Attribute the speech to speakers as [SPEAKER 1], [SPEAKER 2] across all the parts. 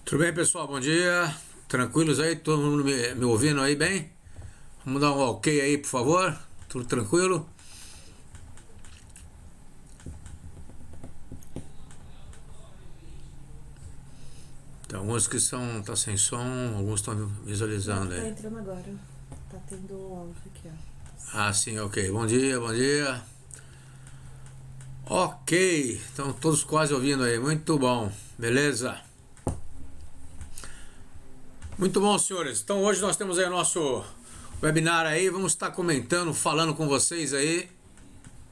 [SPEAKER 1] Tudo bem, pessoal? Bom dia. Tranquilos aí? Todo mundo me ouvindo aí bem? Vamos dar um ok aí, por favor. Tudo tranquilo? Tem alguns que tá sem som, alguns estão visualizando
[SPEAKER 2] Tá
[SPEAKER 1] aí.
[SPEAKER 2] entrando agora. Tá tendo áudio aqui, ó.
[SPEAKER 1] Ah, sim, ok. Bom dia, bom dia. Ok, estão todos quase ouvindo aí. Muito bom, beleza? Muito bom, senhores. Então hoje nós temos aí o nosso webinar aí. Vamos estar comentando, falando com vocês aí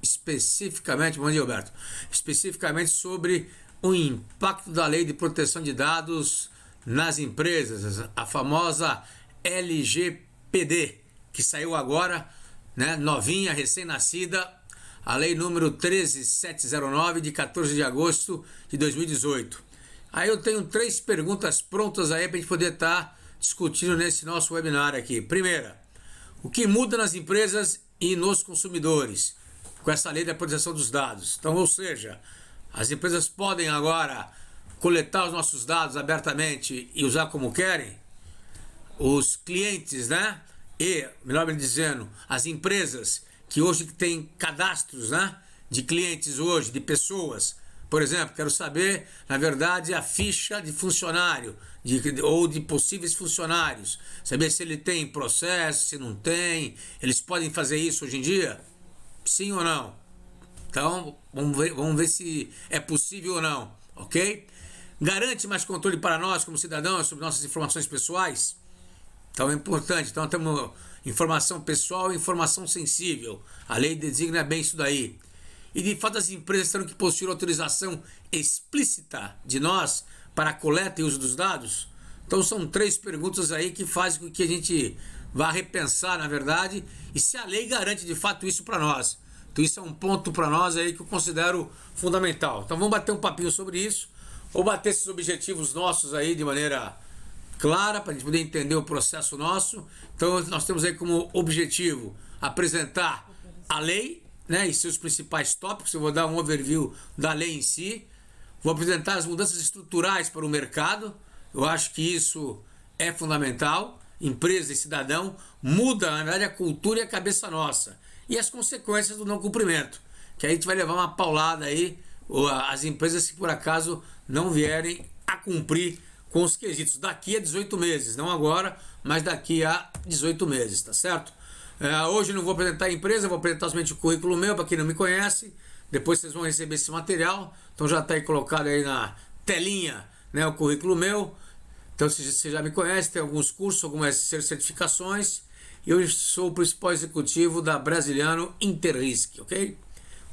[SPEAKER 1] especificamente, bom dia, Alberto, especificamente sobre o impacto da Lei de Proteção de Dados nas empresas, a famosa LGPD, que saiu agora, né, novinha, recém-nascida, a lei número 13709 de 14 de agosto de 2018. Aí eu tenho 3 perguntas prontas aí para a gente poder estar discutindo nesse nosso webinar aqui. Primeira, o que muda nas empresas e nos consumidores com essa lei da proteção dos dados? Então, ou seja, as empresas podem agora coletar os nossos dados abertamente e usar como querem? Os clientes, né? E, melhor me dizendo, as empresas que hoje têm cadastros, né, de clientes hoje, de pessoas. Por exemplo, quero saber, na verdade, a ficha de funcionário ou de possíveis funcionários. Saber se ele tem processo, se não tem. Eles podem fazer isso hoje em dia? Sim ou não? Então, vamos ver se é possível ou não, ok? Garante mais controle para nós, como cidadãos, sobre nossas informações pessoais? Então é importante. Então temos informação pessoal e informação sensível. A lei designa bem isso daí. E de fato as empresas terão que possuir autorização explícita de nós para a coleta e uso dos dados? Então são 3 perguntas aí que fazem com que a gente vá repensar, na verdade, e se a lei garante de fato isso para nós. Então isso é um ponto para nós aí que eu considero fundamental. Então vamos bater um papinho sobre isso, ou bater esses objetivos nossos aí de maneira clara, para a gente poder entender o processo nosso. Então nós temos aí como objetivo apresentar a lei, né, e seus principais tópicos. Eu vou dar um overview da lei em si, vou apresentar as mudanças estruturais para o mercado. Eu acho que isso é fundamental. Empresa e cidadão muda, na verdade, a cultura e a cabeça nossa, e as consequências do não cumprimento, que aí a gente vai levar uma paulada aí, as empresas que por acaso não vierem a cumprir com os quesitos daqui a 18 meses, não agora, mas daqui a 18 meses, tá certo? Hoje eu não vou apresentar a empresa, vou apresentar somente o currículo meu, para quem não me conhece. Depois vocês vão receber esse material, então já está aí colocado aí na telinha, né, o currículo meu. Então você já me conhece, tem alguns cursos, algumas certificações, e eu sou o principal executivo da Brasiliano Interrisk, ok?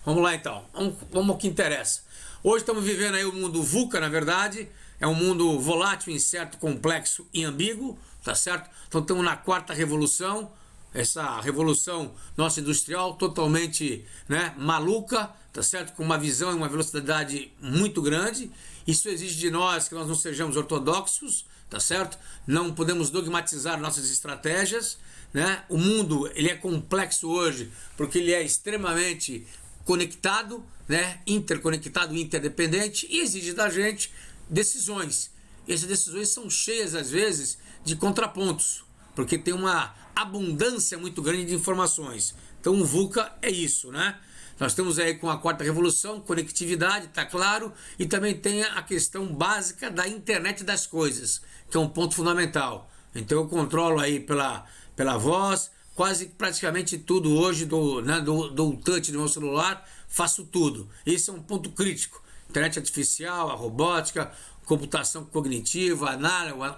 [SPEAKER 1] Vamos lá então, vamos ao que interessa. Hoje estamos vivendo aí o mundo VUCA, na verdade, é um mundo volátil, incerto, complexo e ambíguo, tá certo? Então estamos na 4ª revolução, essa revolução nossa industrial totalmente, né, maluca, tá certo? Com uma visão e uma velocidade muito grande. Isso exige de nós que nós não sejamos ortodoxos, tá certo? Não podemos dogmatizar nossas estratégias, né? O mundo, ele é complexo hoje porque ele é extremamente conectado, né? Interconectado, interdependente, e exige da gente decisões. E essas decisões são cheias às vezes de contrapontos, porque tem uma abundância muito grande de informações. Então o VUCA é isso, né? Nós temos aí com a 4ª revolução, conectividade, tá claro, e também tem a questão básica da internet das coisas, que é um ponto fundamental. Então eu controlo aí pela voz, quase praticamente tudo hoje, do touch do meu celular, faço tudo. Esse é um ponto crítico. Internet artificial, a robótica, computação cognitiva,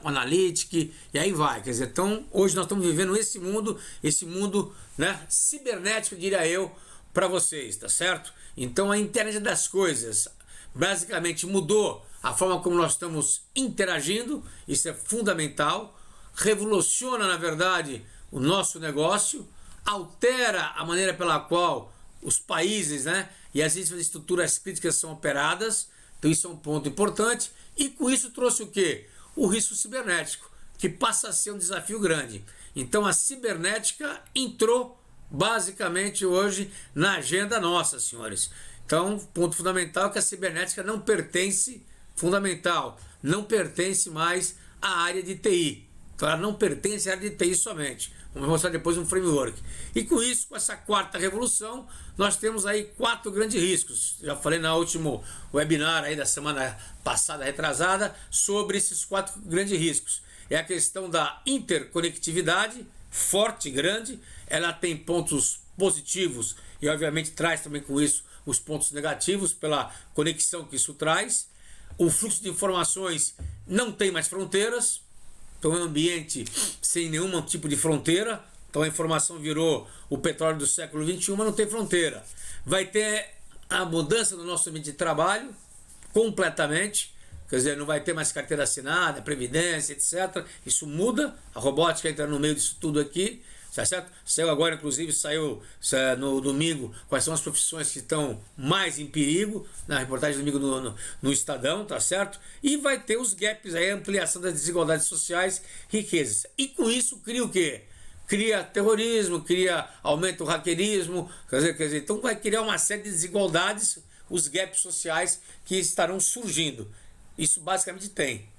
[SPEAKER 1] analítica, e aí vai. Quer dizer, então hoje nós estamos vivendo esse mundo, né, cibernético, diria eu, para vocês, tá certo? Então a internet das coisas basicamente mudou a forma como nós estamos interagindo, isso é fundamental, revoluciona, na verdade, o nosso negócio, altera a maneira pela qual os países, né, e as infraestruturas críticas são operadas. Então isso é um ponto importante, e com isso trouxe o quê? O risco cibernético, que passa a ser um desafio grande. Então a cibernética entrou basicamente hoje na agenda nossa, senhores. Então, ponto fundamental é que a cibernética não pertence, fundamental, não pertence mais à área de TI. Então ela não pertence à área de TI somente. Vamos mostrar depois um framework. E com isso, com essa quarta revolução, nós temos aí 4 grandes riscos. Já falei no último webinar aí da semana passada, retrasada, sobre esses 4 grandes riscos. É a questão da interconectividade, forte, grande. Ela tem pontos positivos e obviamente traz também com isso os pontos negativos pela conexão que isso traz. O fluxo de informações não tem mais fronteiras, então é um ambiente sem nenhum tipo de fronteira. Então a informação virou o petróleo do século XXI, mas não tem fronteira. Vai ter a mudança do nosso ambiente de trabalho completamente, quer dizer, não vai ter mais carteira assinada, previdência, etc. Isso muda, a robótica entra no meio disso tudo aqui. Tá certo? Saiu agora, inclusive, saiu no domingo quais são as profissões que estão mais em perigo, na reportagem do domingo no Estadão, tá certo? E vai ter os gaps aí, a ampliação das desigualdades sociais, riquezas. E com isso cria o quê? Cria terrorismo, aumenta o hackerismo, quer dizer, então vai criar uma série de desigualdades, os gaps sociais que estarão surgindo. Isso basicamente tem.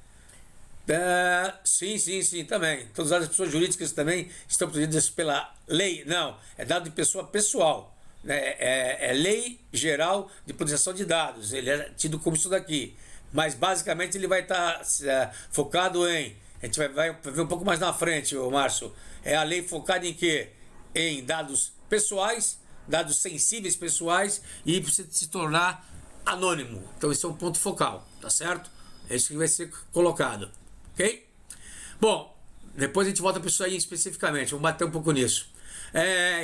[SPEAKER 1] Sim, também. Todas as pessoas jurídicas também estão protegidas pela lei. Não, é dado de pessoa pessoal. É lei geral de proteção de dados. Ele é tido como isso daqui. Mas basicamente ele vai estar focado em. A gente vai ver um pouco mais na frente, Márcio. É a lei focada em quê? Em dados pessoais, dados sensíveis pessoais e precisa se tornar anônimo. Então esse é um ponto focal, tá certo? É isso que vai ser colocado. Ok? Bom, depois a gente volta para isso aí especificamente, vamos bater um pouco nisso.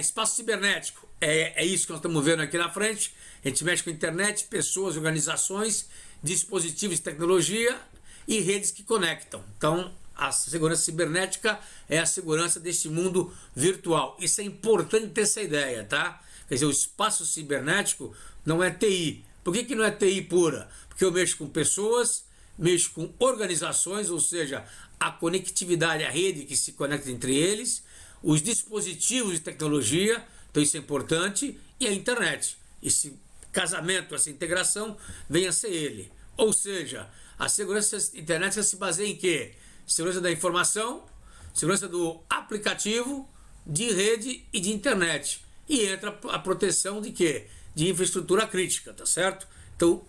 [SPEAKER 1] Espaço cibernético, é isso que nós estamos vendo aqui na frente. A gente mexe com internet, pessoas, organizações, dispositivos de tecnologia e redes que conectam. Então, a segurança cibernética é a segurança deste mundo virtual. Isso é importante ter essa ideia, tá? Quer dizer, o espaço cibernético não é TI. Por que não é TI pura? Porque eu mexo com pessoas, mexo com organizações, ou seja, a conectividade, a rede que se conecta entre eles, os dispositivos de tecnologia, então isso é importante, e a internet. Esse casamento, essa integração, vem a ser ele. Ou seja, a segurança internet se baseia em quê? Segurança da informação, segurança do aplicativo, de rede e de internet. E entra a proteção de quê? De infraestrutura crítica, tá certo? Então,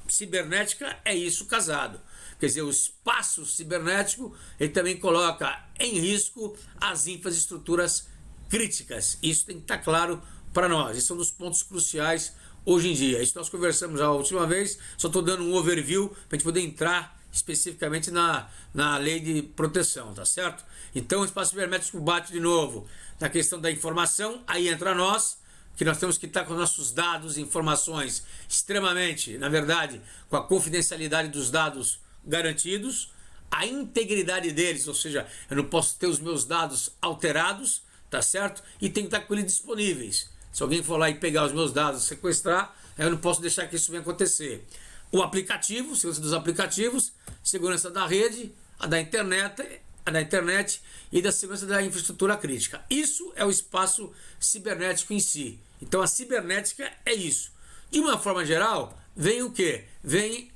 [SPEAKER 1] cibernética é isso casado. Quer dizer, o espaço cibernético ele também coloca em risco as infraestruturas críticas. Isso tem que estar claro para nós. Esse é um dos pontos cruciais hoje em dia. Isso nós conversamos já a última vez, só estou dando um overview para a gente poder entrar especificamente na lei de proteção, tá certo? Então o espaço cibernético bate de novo na questão da informação, aí entra nós, que nós temos que estar com nossos dados e informações extremamente, na verdade, com a confidencialidade dos dados garantidos, a integridade deles, ou seja, eu não posso ter os meus dados alterados, tá certo? E tem que estar com eles disponíveis. Se alguém for lá e pegar os meus dados, sequestrar, eu não posso deixar que isso venha acontecer. O aplicativo, segurança dos aplicativos, segurança da rede, a da internet e da segurança da infraestrutura crítica. Isso é o espaço cibernético em si. Então a cibernética é isso. De uma forma geral, vem o quê? Vem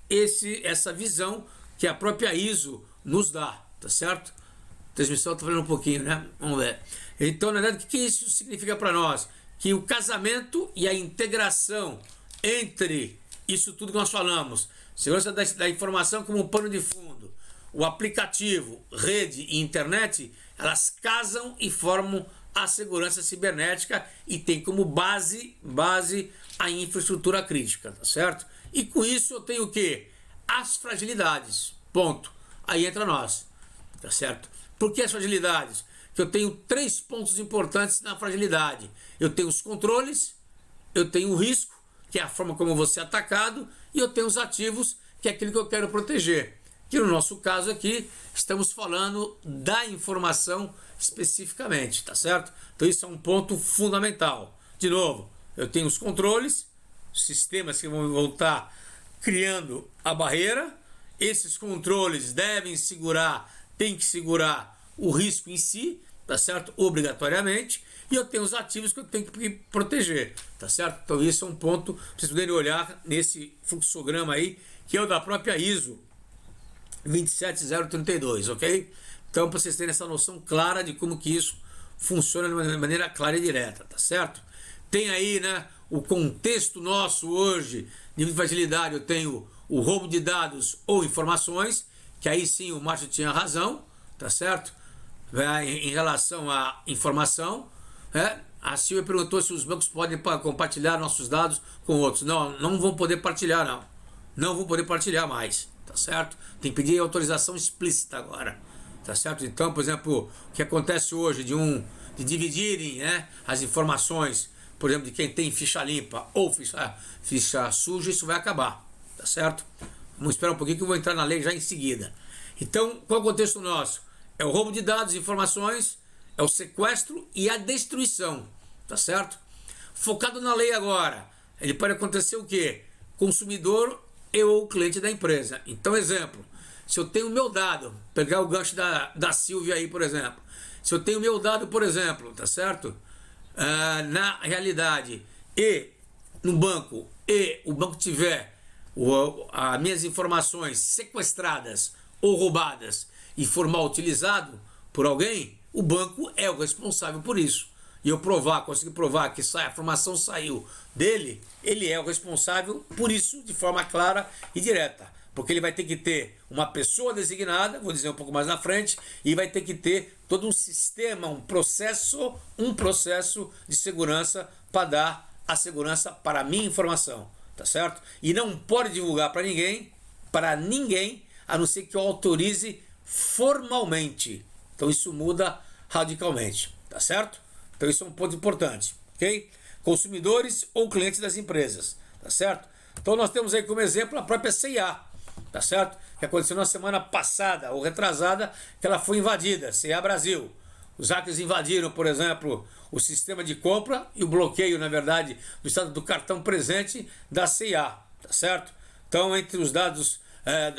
[SPEAKER 1] essa visão que a própria ISO nos dá, tá certo? A transmissão está falando um pouquinho, né? Vamos ver. Então, na verdade, o que isso significa para nós? Que o casamento e a integração entre isso tudo que nós falamos, segurança da informação como um pano de fundo, o aplicativo, rede e internet, elas casam e formam a segurança cibernética e tem como base a infraestrutura crítica, tá certo? E com isso eu tenho o quê? As fragilidades, ponto. Aí entra nós, tá certo? Por que as fragilidades? Que eu tenho 3 pontos importantes na fragilidade. Eu tenho os controles, eu tenho o risco, que é a forma como eu vou ser atacado, e eu tenho os ativos, que é aquilo que eu quero proteger. Que no nosso caso aqui, estamos falando da informação especificamente, tá certo? Então isso é um ponto fundamental. De novo, eu tenho os controles, sistemas que vão estar criando a barreira, esses controles tem que segurar o risco em si, tá certo? Obrigatoriamente. E eu tenho os ativos que eu tenho que proteger, tá certo? Então isso é um ponto para vocês poderem olhar nesse fluxograma aí, que é o da própria ISO 27032, ok? Então, para vocês terem essa noção clara de como que isso funciona de maneira clara e direta, tá certo? Tem aí, né, o contexto nosso hoje, nível de fragilidade, eu tenho o roubo de dados ou informações, que aí sim o Márcio tinha razão, tá certo? Em relação à informação, a Silvia perguntou se os bancos podem compartilhar nossos dados com outros. Não, não vão poder partilhar, não. Não vão poder partilhar mais, tá certo? Tem que pedir autorização explícita agora, tá certo? Então, por exemplo, o que acontece hoje de dividirem, né, as informações, por exemplo, de quem tem ficha limpa ou ficha suja, isso vai acabar, tá certo? Vamos esperar um pouquinho que eu vou entrar na lei já em seguida. Então, qual é o contexto nosso? É o roubo de dados e informações, é o sequestro e a destruição, tá certo? Focado na lei agora, ele pode acontecer o quê? Consumidor ou cliente da empresa. Então, exemplo, se eu tenho o meu dado, pegar o gancho da Silvia aí, por exemplo, se eu tenho o meu dado, por exemplo, tá certo? Na realidade, e no banco, e o banco tiver as minhas informações sequestradas ou roubadas e for mal utilizado por alguém, o banco é o responsável por isso. E eu conseguir provar que a informação saiu dele, ele é o responsável por isso de forma clara e direta. Porque ele vai ter que ter uma pessoa designada, vou dizer um pouco mais na frente, e vai ter que ter todo um sistema, um processo de segurança para dar a segurança para a minha informação, tá certo? E não pode divulgar para ninguém, a não ser que eu autorize formalmente. Então isso muda radicalmente, tá certo? Então isso é um ponto importante, ok? Consumidores ou clientes das empresas, tá certo? Então nós temos aí como exemplo a própria C&A, tá certo? Que aconteceu na semana passada ou retrasada, que ela foi invadida, C&A Brasil. Os hackers invadiram, por exemplo, o sistema de compra e o bloqueio, na verdade, do estado do cartão presente da C&A, tá certo? Então, entre os dados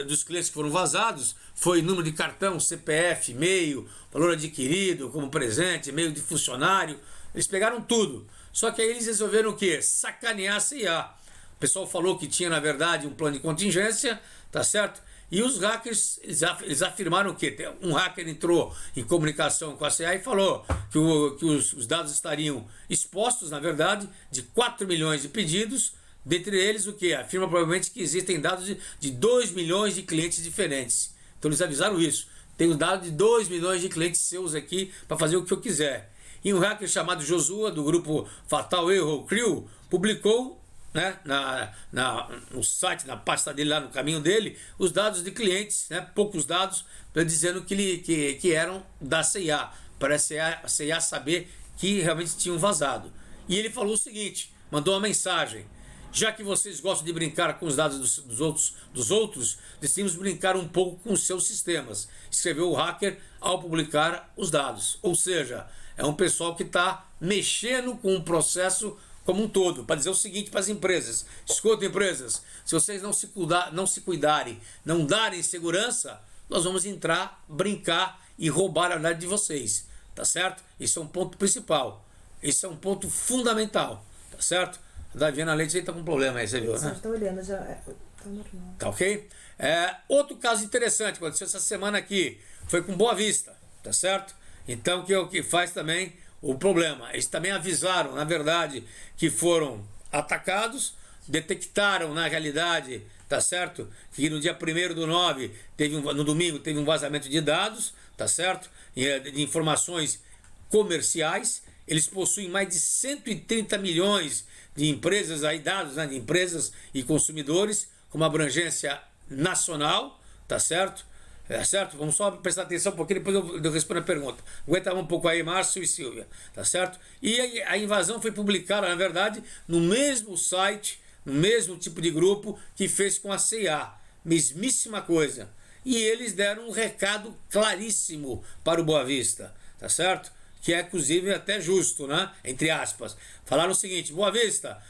[SPEAKER 1] dos clientes que foram vazados, foi número de cartão, CPF, e-mail, valor adquirido como presente, e-mail de funcionário, eles pegaram tudo. Só que aí eles resolveram o quê? Sacanear a C&A. O pessoal falou que tinha, na verdade, um plano de contingência, tá certo? E os hackers, eles afirmaram que um hacker entrou em comunicação com a C&A e falou que os dados estariam expostos, na verdade, de 4 milhões de pedidos, dentre eles o que? Afirma provavelmente que existem dados de 2 milhões de clientes diferentes. Então eles avisaram isso. Tem os dados de 2 milhões de clientes seus aqui para fazer o que eu quiser. E um hacker chamado Joshua, do grupo Fatal Error Crew, publicou, né, no site, na pasta dele, lá no caminho dele, os dados de clientes, né, poucos dados, dizendo que eram da C&A. Parece a C&A saber que realmente tinham vazado. E ele falou o seguinte, mandou uma mensagem: já que vocês gostam de brincar com os dados dos outros, decidimos brincar um pouco com os seus sistemas, escreveu o hacker ao publicar os dados. Ou seja, é um pessoal que está mexendo com o processo como um todo, para dizer o seguinte para as empresas: escuta, empresas, se vocês não se cuidarem, não darem segurança, nós vamos entrar, brincar e roubar a verdade de vocês, tá certo? Isso é um ponto principal, isso é um ponto fundamental, tá certo? A Daviana Leite aí tá com problema aí, você viu, né?
[SPEAKER 2] Estou olhando, já tá normal.
[SPEAKER 1] Tá ok? Outro caso interessante que aconteceu essa semana aqui foi com Boa Vista, tá certo? Então, que é o que faz também o problema. Eles também avisaram, na verdade, que foram atacados, detectaram, na realidade, tá certo? Que no dia 1º/9, no domingo, teve um vazamento de dados, tá certo? De informações comerciais. Eles possuem mais de 130 milhões de empresas, aí, dados, né, de empresas e consumidores, com uma abrangência nacional, tá certo? Certo? Vamos só prestar atenção um pouquinho, depois eu respondo a pergunta. Aguenta um pouco aí, Márcio e Silvia, tá certo? E a invasão foi publicada, na verdade, no mesmo site, no mesmo tipo de grupo que fez com a C&A. Mesmíssima coisa. E eles deram um recado claríssimo para o Boa Vista, tá certo? Que é, inclusive, até justo, né? Entre aspas. Falaram o seguinte: Boa Vista,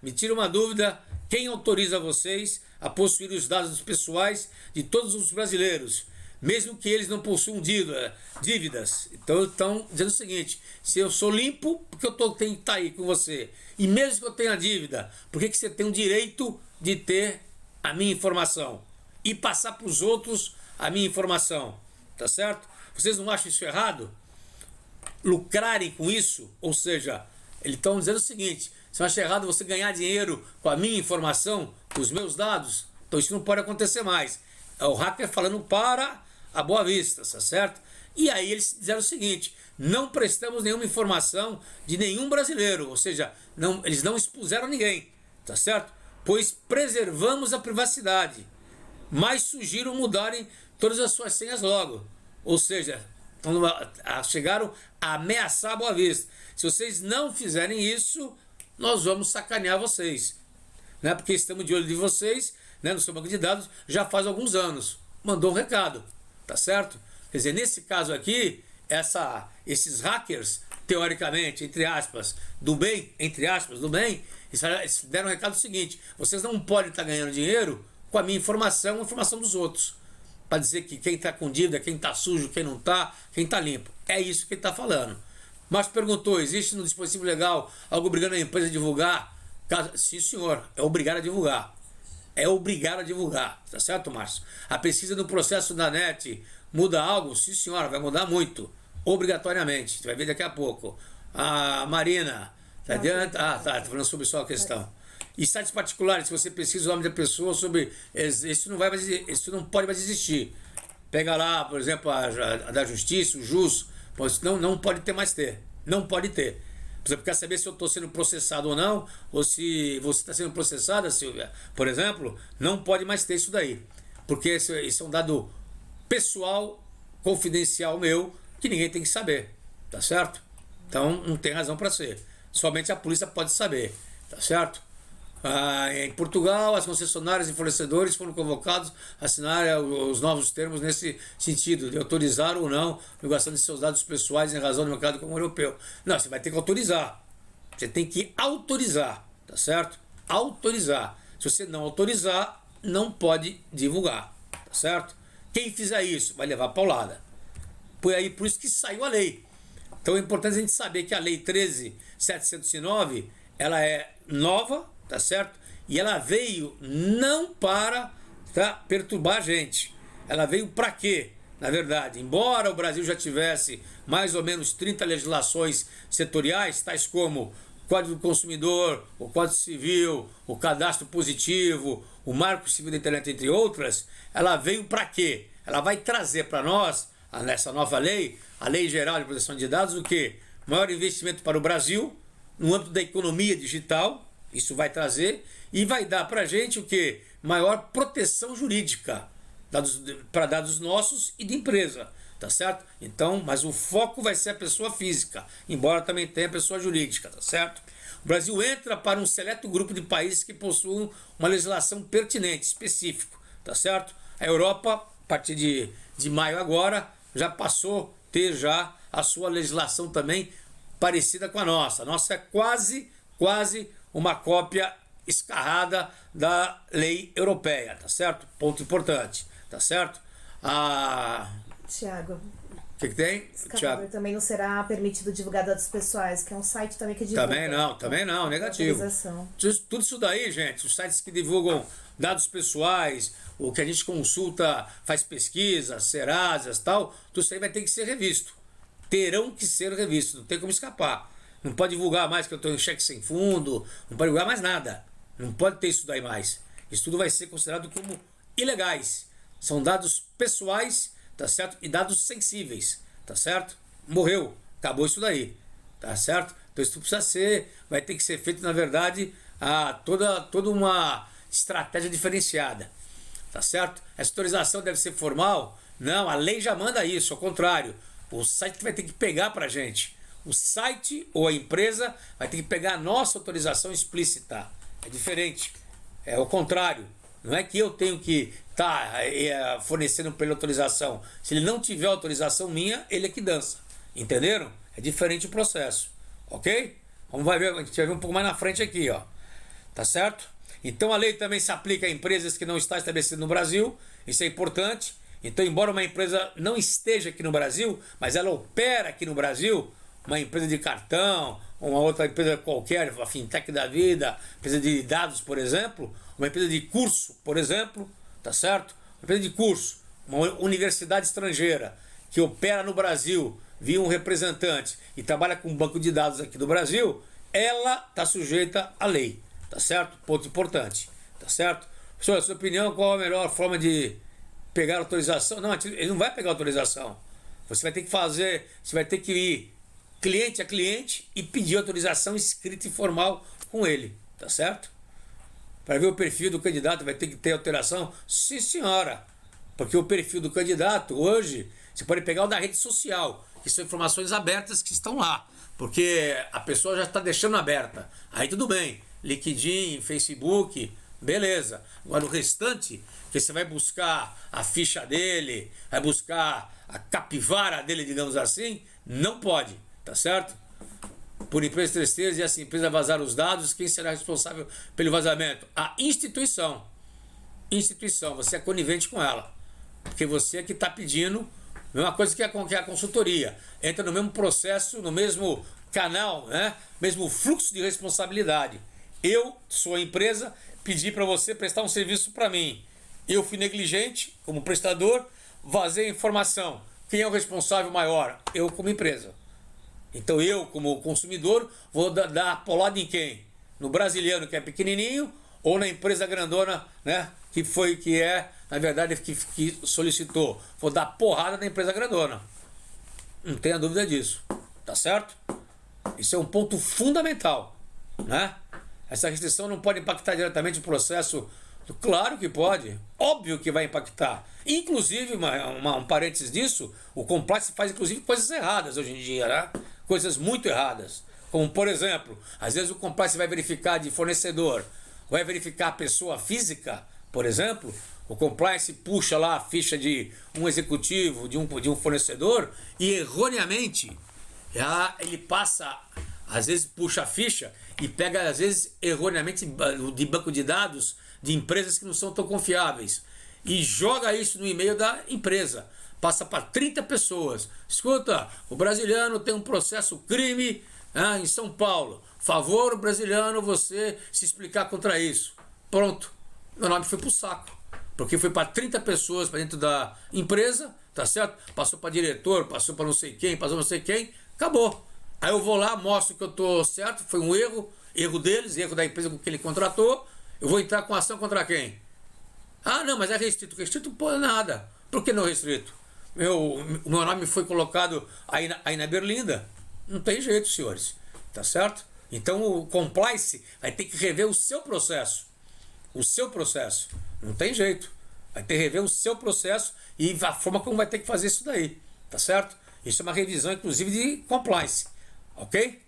[SPEAKER 1] me tira uma dúvida, quem autoriza vocês a possuir os dados pessoais de todos os brasileiros, mesmo que eles não possuam dívidas? Então estão dizendo o seguinte: se eu sou limpo, porque eu tenho que estar aí com você? E mesmo que eu tenha dívida, por que você tem o direito de ter a minha informação e passar para os outros a minha informação, tá certo? Vocês não acham isso errado? Lucrarem com isso? Ou seja, eles estão dizendo o seguinte: você acha errado você ganhar dinheiro com a minha informação, com os meus dados? Então isso não pode acontecer mais. É o hacker falando para a Boa Vista, tá certo? E aí eles disseram o seguinte: não prestamos nenhuma informação de nenhum brasileiro, ou seja, eles não expuseram ninguém, tá certo? Pois preservamos a privacidade, mas sugiro mudarem todas as suas senhas logo. Ou seja, chegaram a ameaçar a Boa Vista. Se vocês não fizerem isso, nós vamos sacanear vocês, né? Porque estamos de olho de vocês, né, no seu banco de dados já faz alguns anos. Mandou um recado, tá certo? Quer dizer, nesse caso aqui, esses hackers, teoricamente, entre aspas, do bem, eles deram um recado seguinte: vocês não podem estar ganhando dinheiro com a minha informação, a informação dos outros, para dizer que quem está com dívida, quem está sujo, quem não está, quem está limpo. É isso que ele está falando. Mas perguntou: existe no dispositivo legal algo obrigando a empresa a divulgar? Sim, senhor, é obrigado a divulgar. É obrigado a divulgar, tá certo, Márcio? A pesquisa no processo da NET muda algo? Sim, senhora, vai mudar muito. Obrigatoriamente. Você vai ver daqui a pouco. A Marina, tá adiante? Tá falando sobre só a questão. E sites particulares, se você pesquisa o nome da pessoa sobre. Isso não pode mais existir. Pega lá, por exemplo, a da Justiça, o JUS. Não pode ter mais ter. Não pode ter. Você quer saber se eu estou sendo processado ou não, ou se você está sendo processada, Silvia, por exemplo, não pode mais ter isso daí. Porque isso é um dado pessoal, confidencial meu, que ninguém tem que saber, tá certo? Então não tem razão para ser. Somente a polícia pode saber, tá certo? Em Portugal, as concessionárias e fornecedores foram convocados a assinar os novos termos nesse sentido, de autorizar ou não a divulgação de seus dados pessoais em razão do mercado comum europeu. Não, você vai ter que autorizar. Você tem que autorizar, tá certo? Autorizar. Se você não autorizar, não pode divulgar, tá certo? Quem fizer isso vai levar paulada. Por isso que saiu a lei. Então é importante a gente saber que a Lei 13.709, ela é nova, tá certo? E ela veio não para perturbar a gente. Ela veio para quê? Na verdade, embora o Brasil já tivesse mais ou menos 30 legislações setoriais, tais como o Código do Consumidor, o Código Civil, o Cadastro Positivo, o Marco Civil da Internet, entre outras, ela veio para quê? Ela vai trazer para nós, nessa nova lei, a Lei Geral de Proteção de Dados, o quê? Maior investimento para o Brasil, no âmbito da economia digital. Isso vai trazer e vai dar para a gente o quê? Maior proteção jurídica para dados nossos e de empresa, tá certo? Então, mas o foco vai ser a pessoa física, embora também tenha a pessoa jurídica, tá certo? O Brasil entra para um seleto grupo de países que possuem uma legislação pertinente, específico, tá certo? A Europa, a partir de maio agora, já passou a ter já a sua legislação também parecida com a nossa. A nossa é quase uma cópia escarrada da lei europeia, tá certo? Ponto importante, tá certo?
[SPEAKER 2] Tiago,
[SPEAKER 1] O que tem?
[SPEAKER 2] Tiago, também não será permitido divulgar dados pessoais, que é um site também que divulga.
[SPEAKER 1] Também não, negativo. Tudo isso daí, gente, os sites que divulgam dados pessoais, o que a gente consulta, faz pesquisa, Serasas, tal, tudo isso aí vai ter que ser revisto. Terão que ser revistos, não tem como escapar. Não pode divulgar mais que eu estou em cheque sem fundo, não pode divulgar mais nada. Não pode ter isso daí mais. Isso tudo vai ser considerado como ilegais. São dados pessoais, tá certo? E dados sensíveis, tá certo? Morreu, acabou isso daí, tá certo? Então isso precisa vai ter que ser feito, na verdade, toda uma estratégia diferenciada, tá certo? Essa autorização deve ser formal? Não, a lei já manda isso, ao contrário. O site vai ter que pegar pra gente. O site ou a empresa vai ter que pegar a nossa autorização explícita. É diferente. É o contrário. Não é que eu tenho que estar fornecendo para ele autorização. Se ele não tiver autorização minha, ele é que dança. Entenderam? É diferente o processo. Ok? A gente vai ver um pouco mais na frente aqui, ó. Tá certo? Então a lei também se aplica a empresas que não estão estabelecidas no Brasil. Isso é importante. Então, embora uma empresa não esteja aqui no Brasil, mas ela opera aqui no Brasil, uma empresa de cartão, uma outra empresa qualquer, a fintech da vida, empresa de dados, por exemplo, uma empresa de curso, por exemplo, tá certo? Uma empresa de curso, uma universidade estrangeira que opera no Brasil via um representante e trabalha com um banco de dados aqui do Brasil, ela está sujeita à lei, tá certo? Ponto importante, tá certo? Professor, a sua opinião, qual a melhor forma de pegar autorização? Não, ele não vai pegar autorização. Você vai ter que fazer, você vai ter que ir cliente a cliente e pedir autorização escrita e formal com ele, tá certo? Para ver o perfil do candidato vai ter que ter alteração? Sim, senhora. Porque o perfil do candidato hoje, você pode pegar o da rede social, que são informações abertas que estão lá. Porque a pessoa já está deixando aberta. Aí tudo bem. LinkedIn, Facebook, beleza. Agora o restante, que você vai buscar a ficha dele, vai buscar a capivara dele, digamos assim, não pode, tá certo? Por empresa terceira e essa empresa vazar os dados, quem será responsável pelo vazamento? A instituição. Instituição, você é conivente com ela. Porque você é que está pedindo, mesma coisa que a consultoria. Entra no mesmo processo, no mesmo canal, né? Mesmo fluxo de responsabilidade. Eu sou a empresa, pedi para você prestar um serviço para mim. Eu fui negligente como prestador, vazei a informação. Quem é o responsável maior? Eu como empresa. Então eu, como consumidor, vou dar polada em quem? No brasileiro, que é pequenininho, ou na empresa grandona, né? Que é, na verdade, que solicitou. Vou dar porrada na empresa grandona. Não tenha dúvida disso. Tá certo? Isso é um ponto fundamental, né? Essa restrição não pode impactar diretamente o processo. Claro que pode. Óbvio que vai impactar. Inclusive, um parênteses disso, o compliance faz inclusive coisas erradas hoje em dia, né? Coisas muito erradas. Como, por exemplo, às vezes o compliance vai verificar de fornecedor, vai verificar a pessoa física, por exemplo, o compliance puxa lá a ficha de um executivo, de um fornecedor, e erroneamente ele passa, às vezes puxa a ficha e pega, às vezes, erroneamente de banco de dados de empresas que não são tão confiáveis e joga isso no e-mail da empresa. Passa para 30 pessoas. Escuta, o brasiliano tem um processo crime em São Paulo. Favor, o brasiliano, você se explicar contra isso. Pronto. Meu nome foi pro saco. Porque foi para 30 pessoas para dentro da empresa, tá certo? Passou para diretor, passou para não sei quem, passou não sei quem. Acabou. Aí eu vou lá, mostro que eu tô certo, foi um erro deles, erro da empresa com que ele contratou. Eu vou entrar com ação contra quem? Ah, não, mas é restrito. Restrito, pô, nada. Por que não restrito? O meu nome foi colocado aí na Berlinda. Não tem jeito, senhores. Tá certo? Então o compliance vai ter que rever o seu processo. O seu processo. Não tem jeito. Vai ter que rever o seu processo e a forma como vai ter que fazer isso daí. Tá certo? Isso é uma revisão, inclusive, de compliance. Ok?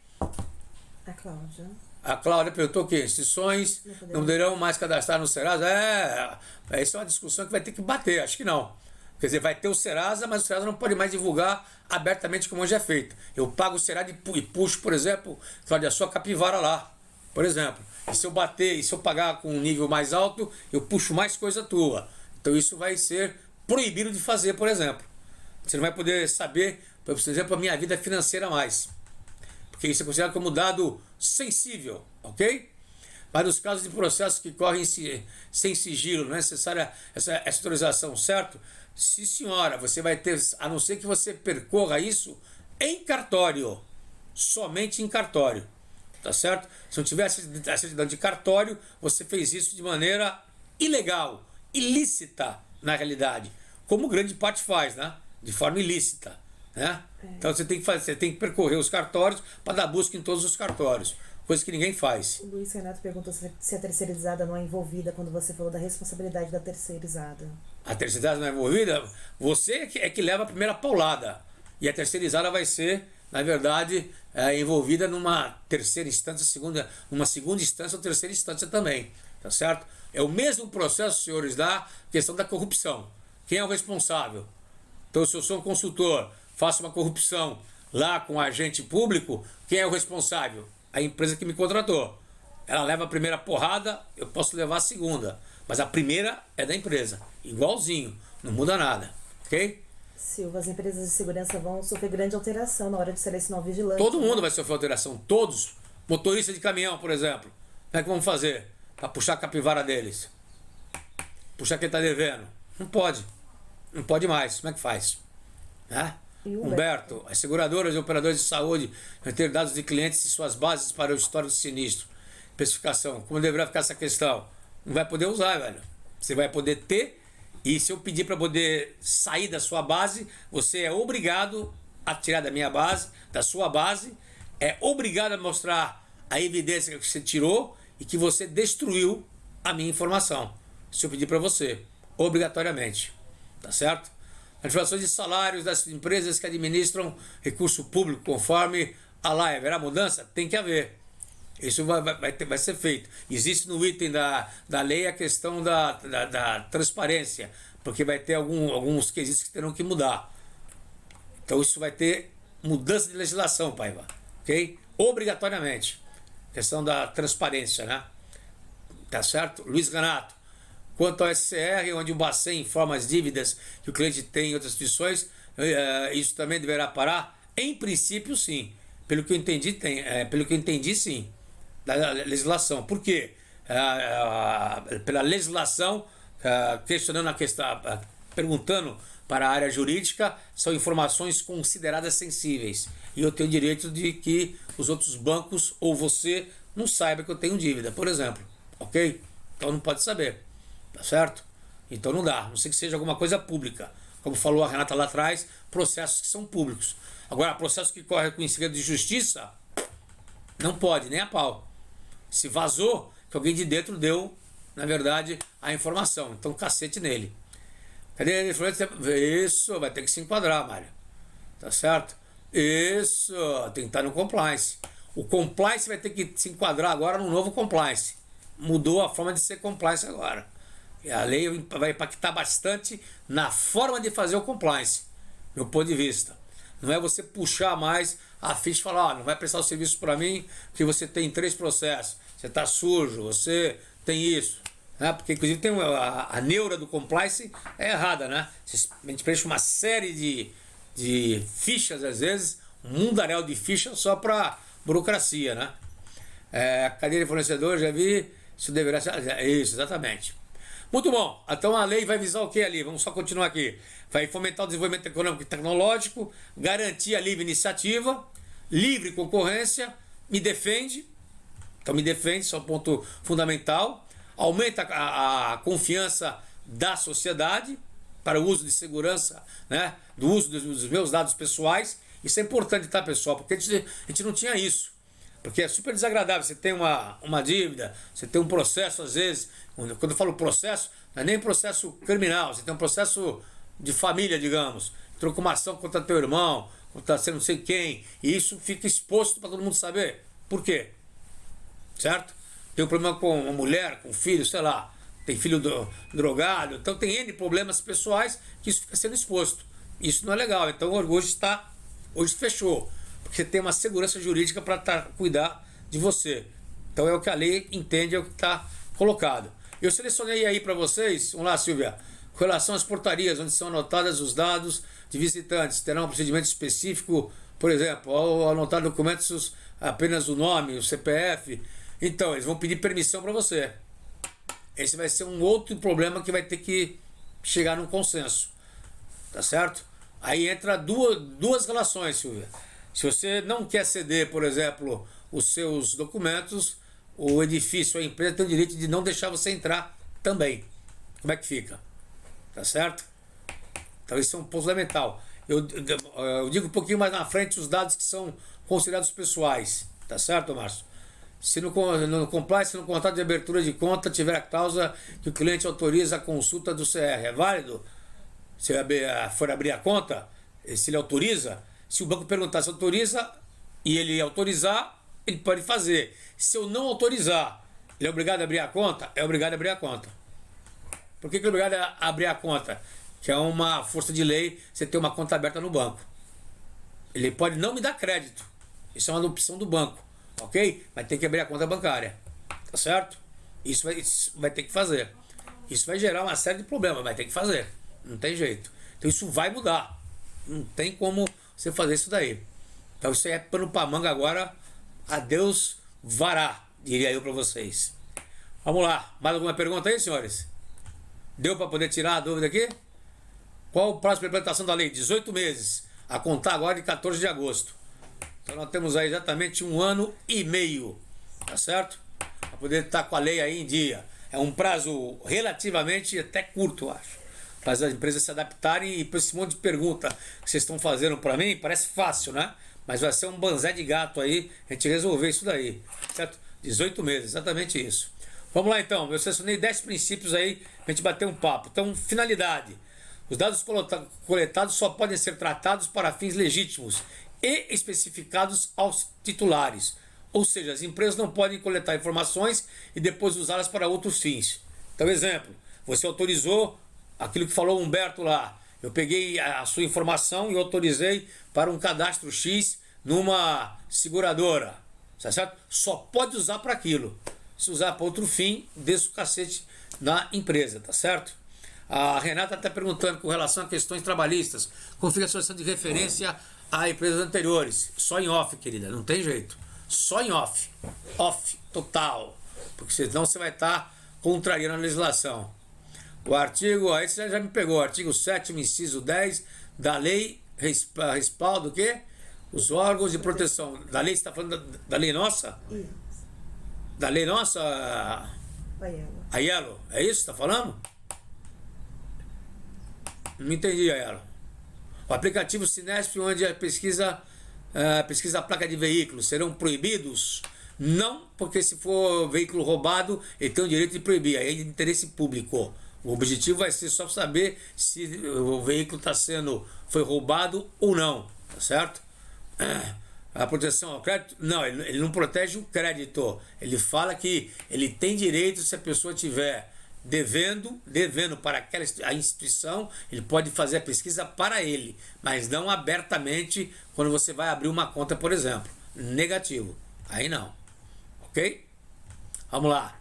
[SPEAKER 1] A Cláudia perguntou o quê? Instituições não poderão mais cadastrar no Serasa? Essa é uma discussão que vai ter que bater. Acho que não. Quer dizer, vai ter o Serasa, mas o Serasa não pode mais divulgar abertamente como hoje é feito. Eu pago o Serasa e puxo, por exemplo, Cláudia, a sua capivara lá, por exemplo. E se eu bater, e se eu pagar com um nível mais alto, eu puxo mais coisa tua. Então isso vai ser proibido de fazer, por exemplo. Você não vai poder saber, por exemplo, a minha vida financeira mais. Porque isso é considerado como dado sensível, ok? Mas nos casos de processos que correm sem sigilo, não é necessária essa autorização, certo? Sim, senhora, você vai ter, a não ser que você percorra isso em cartório, somente em cartório, tá certo? Se não tiver a certidão de cartório, você fez isso de maneira ilegal, ilícita, na realidade, como grande parte faz, né? De forma ilícita, né? Então você tem que percorrer os cartórios para dar busca em todos os cartórios. Coisa que ninguém faz.
[SPEAKER 2] O Luiz Renato perguntou se a terceirizada não é envolvida quando você falou da responsabilidade da terceirizada.
[SPEAKER 1] A terceirizada não é envolvida? Você é que leva a primeira paulada. E a terceirizada vai ser, na verdade, envolvida numa terceira instância, numa segunda instância ou terceira instância também. Tá certo? É o mesmo processo, senhores, da questão da corrupção. Quem é o responsável? Então, se eu sou um consultor, faço uma corrupção lá com um agente público, quem é o responsável? A empresa que me contratou. Ela leva a primeira porrada, eu posso levar a segunda. Mas a primeira é da empresa. Igualzinho. Não muda nada. Ok?
[SPEAKER 2] Silva, as empresas de segurança vão sofrer grande alteração na hora de selecionar o vigilante.
[SPEAKER 1] Todo mundo vai sofrer alteração. Todos. Motorista de caminhão, por exemplo. Como é que vamos fazer? Para puxar a capivara deles. Puxar quem está devendo. Não pode. Não pode mais. Como é que faz? Né?
[SPEAKER 2] E o
[SPEAKER 1] Humberto, as seguradoras e operadores de saúde vão ter dados de clientes e suas bases para o histórico de sinistro. Especificação. Como deverá ficar essa questão? Não vai poder usar, velho. Você vai poder ter, e se eu pedir para poder sair da sua base, você é obrigado a tirar da minha base, da sua base, é obrigado a mostrar a evidência que você tirou e que você destruiu a minha informação. Se eu pedir para você, obrigatoriamente. Tá certo? Ativações de salários das empresas que administram recurso público conforme a lei. Haverá mudança? Tem que haver. Isso vai ser feito. Existe no item da lei a questão da transparência, porque vai ter alguns quesitos que terão que mudar. Então isso vai ter mudança de legislação, Paiva. Ok? Obrigatoriamente. Questão da transparência, né? Tá certo? Luiz Ganato. Quanto ao SCR, onde o Bacen informa as dívidas que o cliente tem em outras instituições, isso também deverá parar? Em princípio, sim. Pelo que eu entendi, sim. Da legislação. Por quê? Pela legislação, questionando a questão, perguntando para a área jurídica, são informações consideradas sensíveis. E eu tenho direito de que os outros bancos ou você não saiba que eu tenho dívida, por exemplo. Ok? Então não pode saber. Tá certo? Então não dá. Não sei que seja alguma coisa pública. Como falou a Renata lá atrás, processos que são públicos. Agora, processos que correm com segredo de justiça, não pode, nem a pau. Se vazou, que alguém de dentro deu, na verdade, a informação. Então, cacete nele. Cadê a influência? Isso, vai ter que se enquadrar, Mário. Tá certo? Isso, tem que estar no compliance. O compliance vai ter que se enquadrar agora no novo compliance. Mudou a forma de ser compliance agora. E a lei vai impactar bastante na forma de fazer o compliance, meu ponto de vista. Não é você puxar mais a ficha e falar, não vai prestar o serviço para mim porque você tem 3 processos, você está sujo, você tem isso. Né? Porque inclusive tem a neura do compliance é errada, né? A gente preenche uma série de fichas, às vezes, um mundaréu de fichas só para burocracia, né? Cadeia de fornecedor, já vi, isso deverá ser... Isso, exatamente. Muito bom. Então a lei vai visar o que ali? Vamos só continuar aqui. Vai fomentar o desenvolvimento econômico e tecnológico, garantir a livre iniciativa, livre concorrência, me defende. Então me defende, isso é um ponto fundamental. Aumenta a confiança da sociedade para o uso de segurança, né? Do uso dos meus dados pessoais. Isso é importante, tá, pessoal? Porque a gente não tinha isso. Porque é super desagradável, você tem uma dívida, você tem um processo, às vezes, quando eu falo processo, não é nem processo criminal, você tem um processo de família, digamos, trocou uma ação contra teu irmão, contra você não sei quem, e isso fica exposto para todo mundo saber. Por quê? Certo? Tem um problema com uma mulher, com um filho, sei lá, tem filho drogado, então tem N problemas pessoais que isso fica sendo exposto. Isso não é legal, então hoje fechou. Porque tem uma segurança jurídica para cuidar de você. Então é o que a lei entende, é o que está colocado. Eu selecionei aí para vocês, vamos lá, Silvia, com relação às portarias, onde são anotados os dados de visitantes, terá um procedimento específico, por exemplo, ao anotar documentos apenas o nome, o CPF. Então, eles vão pedir permissão para você. Esse vai ser um outro problema que vai ter que chegar num consenso. Tá certo? Aí entra duas relações, Silvia. Se você não quer ceder, por exemplo, os seus documentos, o edifício, a empresa tem o direito de não deixar você entrar também. Como é que fica? Tá certo? Então isso é um ponto fundamental. Eu digo um pouquinho mais na frente os dados que são considerados pessoais. Tá certo, Márcio? Se no compliance, no contrato de abertura de conta, tiver a cláusula que o cliente autoriza a consulta do CR, é válido? Se for abrir a conta, se ele autoriza... Se o banco perguntar se autoriza e ele autorizar, ele pode fazer. Se eu não autorizar, ele é obrigado a abrir a conta? É obrigado a abrir a conta. Por que é obrigado a abrir a conta? Que é uma força de lei você ter uma conta aberta no banco. Ele pode não me dar crédito. Isso é uma opção do banco. Ok? Mas tem que abrir a conta bancária. Tá certo? Isso vai ter que fazer. Isso vai gerar uma série de problemas, vai ter que fazer. Não tem jeito. Então isso vai mudar. Não tem como você fazer isso daí. Então isso aí é pano pra manga agora. Adeus vará, diria eu para vocês. Vamos lá. Mais alguma pergunta aí, senhores? Deu para poder tirar a dúvida aqui? Qual o prazo de implementação da lei? 18 meses, a contar agora de 14 de agosto. Então nós temos aí exatamente 1 ano e meio, tá certo? Para poder estar com a lei aí em dia. É um prazo relativamente até curto, eu acho. Para as empresas se adaptarem e para esse monte de pergunta que vocês estão fazendo para mim, parece fácil, né? Mas vai ser um banzé de gato aí, a gente resolver isso daí, certo? 18 meses, exatamente isso. Vamos lá então, eu selecionei 10 princípios aí para a gente bater um papo. Então, finalidade. Os dados coletados só podem ser tratados para fins legítimos e especificados aos titulares. Ou seja, as empresas não podem coletar informações e depois usá-las para outros fins. Então, exemplo, você autorizou aquilo que falou o Humberto lá. Eu peguei a sua informação e autorizei para um cadastro X numa seguradora. Tá certo? Só pode usar para aquilo. Se usar para outro fim, desce o cacete na empresa, tá certo? A Renata está perguntando com relação a questões trabalhistas. Como fica a solução de referência a empresas anteriores? Só em off, querida, não tem jeito. Só em off. Off, total. Porque senão você vai estar contrariando a legislação. O artigo, aí você já me pegou, artigo 7º, inciso 10 da lei, respaldo o quê? Os órgãos de proteção. Da lei, você está falando da lei nossa?
[SPEAKER 2] Isso.
[SPEAKER 1] Da lei nossa? Aiello. É isso que você está falando? Não entendi, Aiello. O aplicativo Sinesp, onde a pesquisa a placa de veículos, serão proibidos? Não, porque se for veículo roubado, ele tem o direito de proibir. Aí é de interesse público. O objetivo vai ser só saber se o veículo foi roubado ou não, tá certo? A proteção ao crédito, não, ele não protege o crédito. Ele fala que ele tem direito, se a pessoa tiver devendo para a instituição, ele pode fazer a pesquisa para ele, mas não abertamente quando você vai abrir uma conta, por exemplo. Negativo. Aí não. Ok? Vamos lá.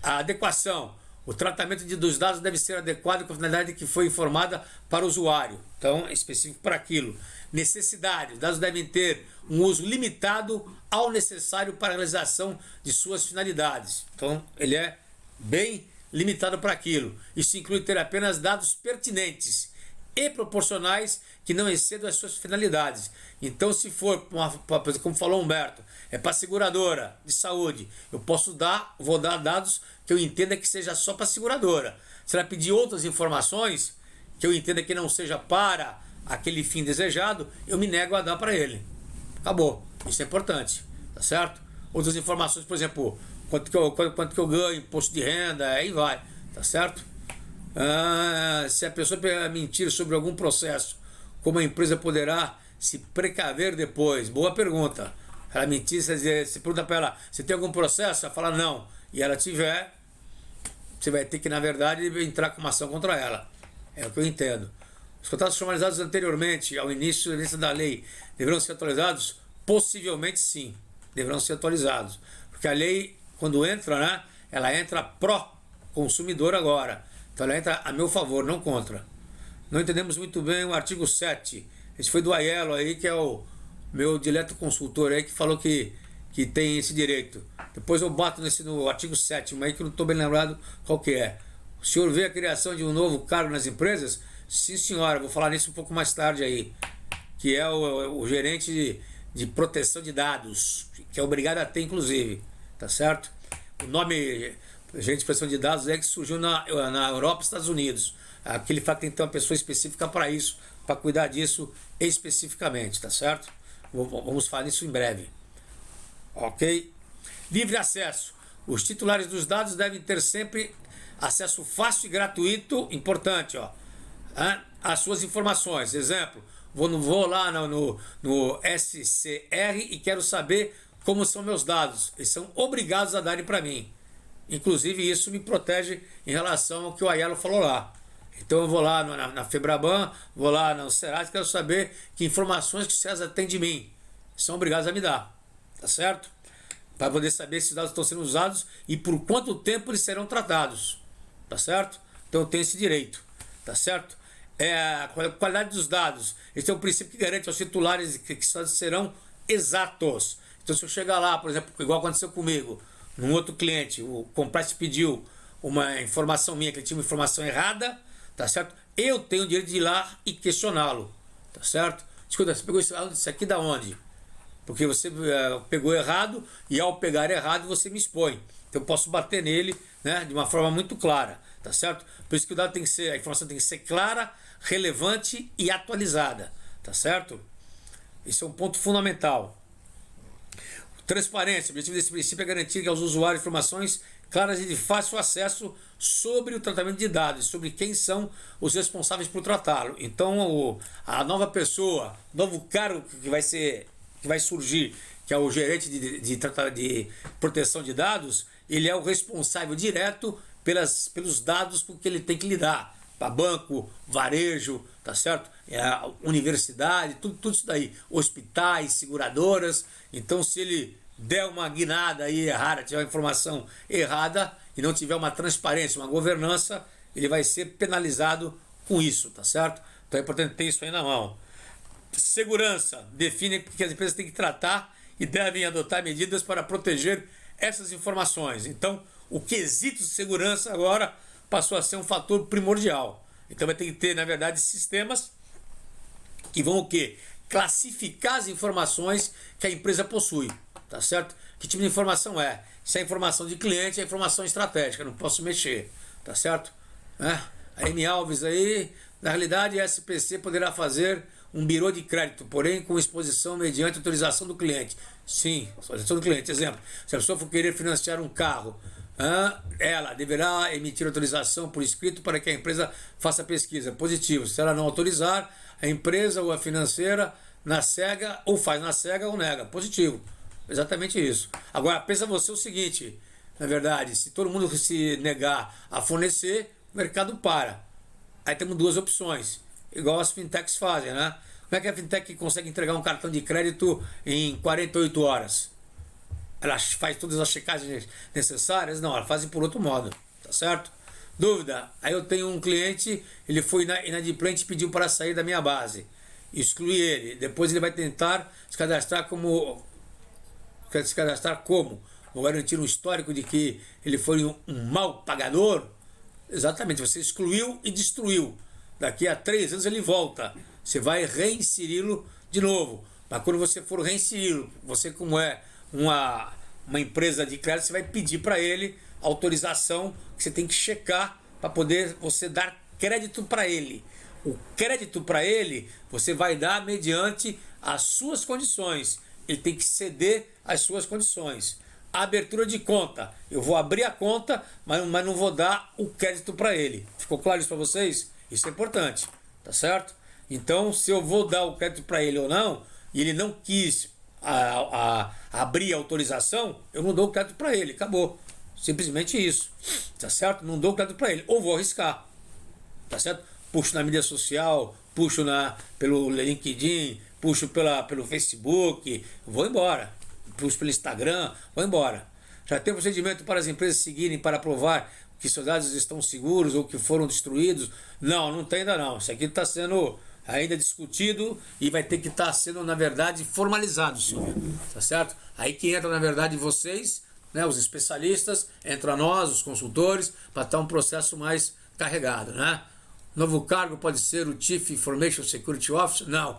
[SPEAKER 1] A adequação. O tratamento dos dados deve ser adequado com a finalidade que foi informada para o usuário. Então, é específico para aquilo. Necessidade. Os dados devem ter um uso limitado ao necessário para a realização de suas finalidades. Então, ele é bem limitado para aquilo. Isso inclui ter apenas dados pertinentes e proporcionais que não excedam as suas finalidades. Então, se for, como falou Humberto, é para seguradora de saúde, vou dar dados que eu entenda que seja só para seguradora. Se ela pedir outras informações que eu entenda que não seja para aquele fim desejado, eu me nego a dar para ele. Acabou. Isso é importante, tá certo? Outras informações, por exemplo, quanto que eu ganho, imposto de renda, aí vai, tá certo? Se a pessoa mentir sobre algum processo, como a empresa poderá se precaver depois? Boa pergunta. Ela mentir, você pergunta para ela, você tem algum processo? Ela fala não. E ela tiver, você vai ter que, na verdade, entrar com uma ação contra ela. É o que eu entendo. Os contratos formalizados anteriormente ao início da lei deverão ser atualizados? Possivelmente sim, deverão ser atualizados. Porque a lei, quando entra, né, ela entra pró-consumidor agora. Então ela entra a meu favor, não contra. Não entendemos muito bem o artigo 7. Esse foi do Aiello aí, que é o meu dileto consultor aí, que falou que tem esse direito. Depois eu bato no artigo 7º aí, que eu não estou bem lembrado qual que é. O senhor vê a criação de um novo cargo nas empresas? Sim, senhora, vou falar nisso um pouco mais tarde aí. Que é o gerente de proteção de dados, que é obrigado a ter, inclusive. Tá certo? O nome gerente de proteção de dados é que surgiu na Europa e Estados Unidos. Aqui ele fala que tem que ter uma pessoa específica para isso, para cuidar disso especificamente, tá certo? Vamos falar nisso em breve. Ok? Livre acesso. Os titulares dos dados devem ter sempre acesso fácil e gratuito, importante, ó, às suas informações. Exemplo, vou lá no SCR e quero saber como são meus dados. Eles são obrigados a darem para mim. Inclusive, isso me protege em relação ao que o Aiello falou lá. Então eu vou lá na Febraban, vou lá no Serasa, quero saber que informações que o César tem de mim. São obrigados a me dar, tá certo? Para poder saber se os dados estão sendo usados e por quanto tempo eles serão tratados, tá certo? Então eu tenho esse direito, tá certo? A qualidade dos dados, esse é um princípio que garante aos titulares que os dados serão exatos. Então se eu chegar lá, por exemplo, igual aconteceu comigo, num outro cliente, o Compress pediu uma informação minha, que ele tinha uma informação errada, tá certo? eu tenho o direito de ir lá e questioná-lo, tá certo? Escuta, você pegou isso aqui da onde? Porque você pegou errado e ao pegar errado você me expõe. Então eu posso bater nele, né, de uma forma muito clara, tá certo? Por isso que o dado tem que ser, a informação tem que ser clara, relevante e atualizada, tá certo? Esse é um ponto fundamental. Transparência. O objetivo desse princípio é garantir aos usuários informações claras e de fácil acesso sobre o tratamento de dados, sobre quem são os responsáveis por tratá-lo. Então, a nova pessoa, novo cargo que vai surgir, que é o gerente de proteção de dados, ele é o responsável direto pelos dados com que ele tem que lidar. Para banco, varejo, tá certo? Universidade, tudo isso daí. Hospitais, seguradoras. Então, se ele der uma guinada aí errada, tiver uma informação errada e não tiver uma transparência, uma governança, ele vai ser penalizado com isso, tá certo? Então é importante ter isso aí na mão. Segurança. Define que as empresas têm que tratar e devem adotar medidas para proteger essas informações. Então, o quesito de segurança agora passou a ser um fator primordial. Então vai ter que ter, na verdade, sistemas que vão o quê? Classificar as informações que a empresa possui, tá certo? Que tipo de informação é? Se é informação de cliente, é informação estratégica, não posso mexer, tá certo? A M. Alves aí, na realidade, a SPC poderá fazer um birô de crédito, porém com exposição mediante autorização do cliente. Sim, autorização do cliente. Exemplo, se a pessoa for querer financiar um carro, ela deverá emitir autorização por escrito para que a empresa faça pesquisa. Positivo. Se ela não autorizar, a empresa ou a financeira na cega, ou faz na cega ou nega. Positivo. Exatamente isso. Agora, pensa você o seguinte, na verdade, se todo mundo se negar a fornecer, o mercado para. Aí temos duas opções, igual as fintechs fazem, né? Como é que a fintech consegue entregar um cartão de crédito em 48 horas? Ela faz todas as checagens necessárias? Não, ela faz por outro modo, tá certo? Dúvida, aí eu tenho um cliente, ele foi inadimplente e pediu para sair da minha base. Excluí ele, depois ele vai tentar se cadastrar como? Vou garantir um histórico de que ele foi um mau pagador? Exatamente, você excluiu e destruiu. Daqui a 3 anos ele volta. Você vai reinseri-lo de novo. Mas quando você for reinseri-lo, você como é uma empresa de crédito, você vai pedir para ele autorização, que você tem que checar para poder você dar crédito para ele. O crédito para ele você vai dar mediante as suas condições. Ele tem que ceder às suas condições. A abertura de conta, eu vou abrir a conta, mas não vou dar o crédito para ele. Ficou claro isso para vocês? Isso é importante, tá certo? Então, se eu vou dar o crédito para ele ou não, e ele não quis abrir a autorização, eu não dou o crédito para ele, acabou. Simplesmente isso, tá certo? Não dou o crédito para ele, ou vou arriscar, tá certo? Puxo na mídia social, puxo pelo LinkedIn, puxo pelo Facebook, vou embora. Puxo pelo Instagram, vou embora. Já tem procedimento para as empresas seguirem para provar que seus dados estão seguros ou que foram destruídos? Não tem ainda não. Isso aqui está sendo ainda discutido e vai ter que estar sendo, na verdade, formalizado, Silvia. Tá certo? Aí que entra, na verdade, vocês, né, os especialistas, entra nós, os consultores, para estar um processo mais carregado, né? Novo cargo pode ser o Chief Information Security Officer? Não,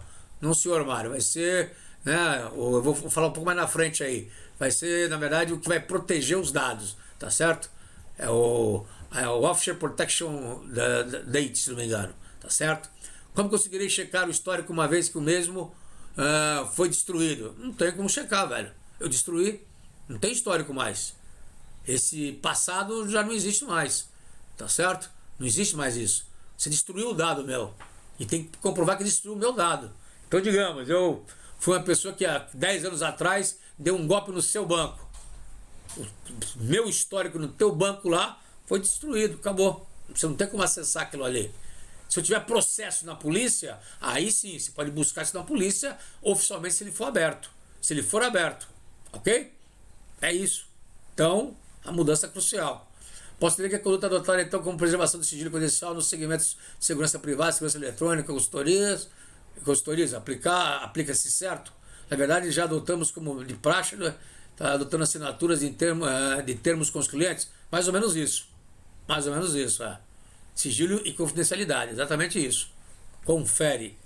[SPEAKER 1] senhor Mário. Vai ser, né, eu vou falar um pouco mais na frente aí. Vai ser, na verdade, o que vai proteger os dados, tá certo? É o Officer Protection Date, se não me engano, tá certo? Como conseguirei checar o histórico uma vez que o mesmo foi destruído? Não tem como checar, velho. Eu destruí, não tem histórico mais. Esse passado já não existe mais, tá certo? Não existe mais isso. Você destruiu o dado meu e tem que comprovar que destruiu o meu dado. Então, digamos, eu fui uma pessoa que há 10 anos atrás deu um golpe no seu banco. O meu histórico no teu banco lá foi destruído, acabou. Você não tem como acessar aquilo ali. Se eu tiver processo na polícia, aí sim, você pode buscar isso na polícia, oficialmente, se ele for aberto. Se ele for aberto, ok? É isso. Então, a mudança é crucial. Posso ter que a conduta adotada, então, como preservação do sigilo confidencial nos segmentos de segurança privada, segurança eletrônica, consultorias, aplica-se certo? Na verdade, já adotamos como de praxe, né? Tá adotando assinaturas de termos com os clientes, mais ou menos isso, sigilo e confidencialidade, exatamente isso. Confere.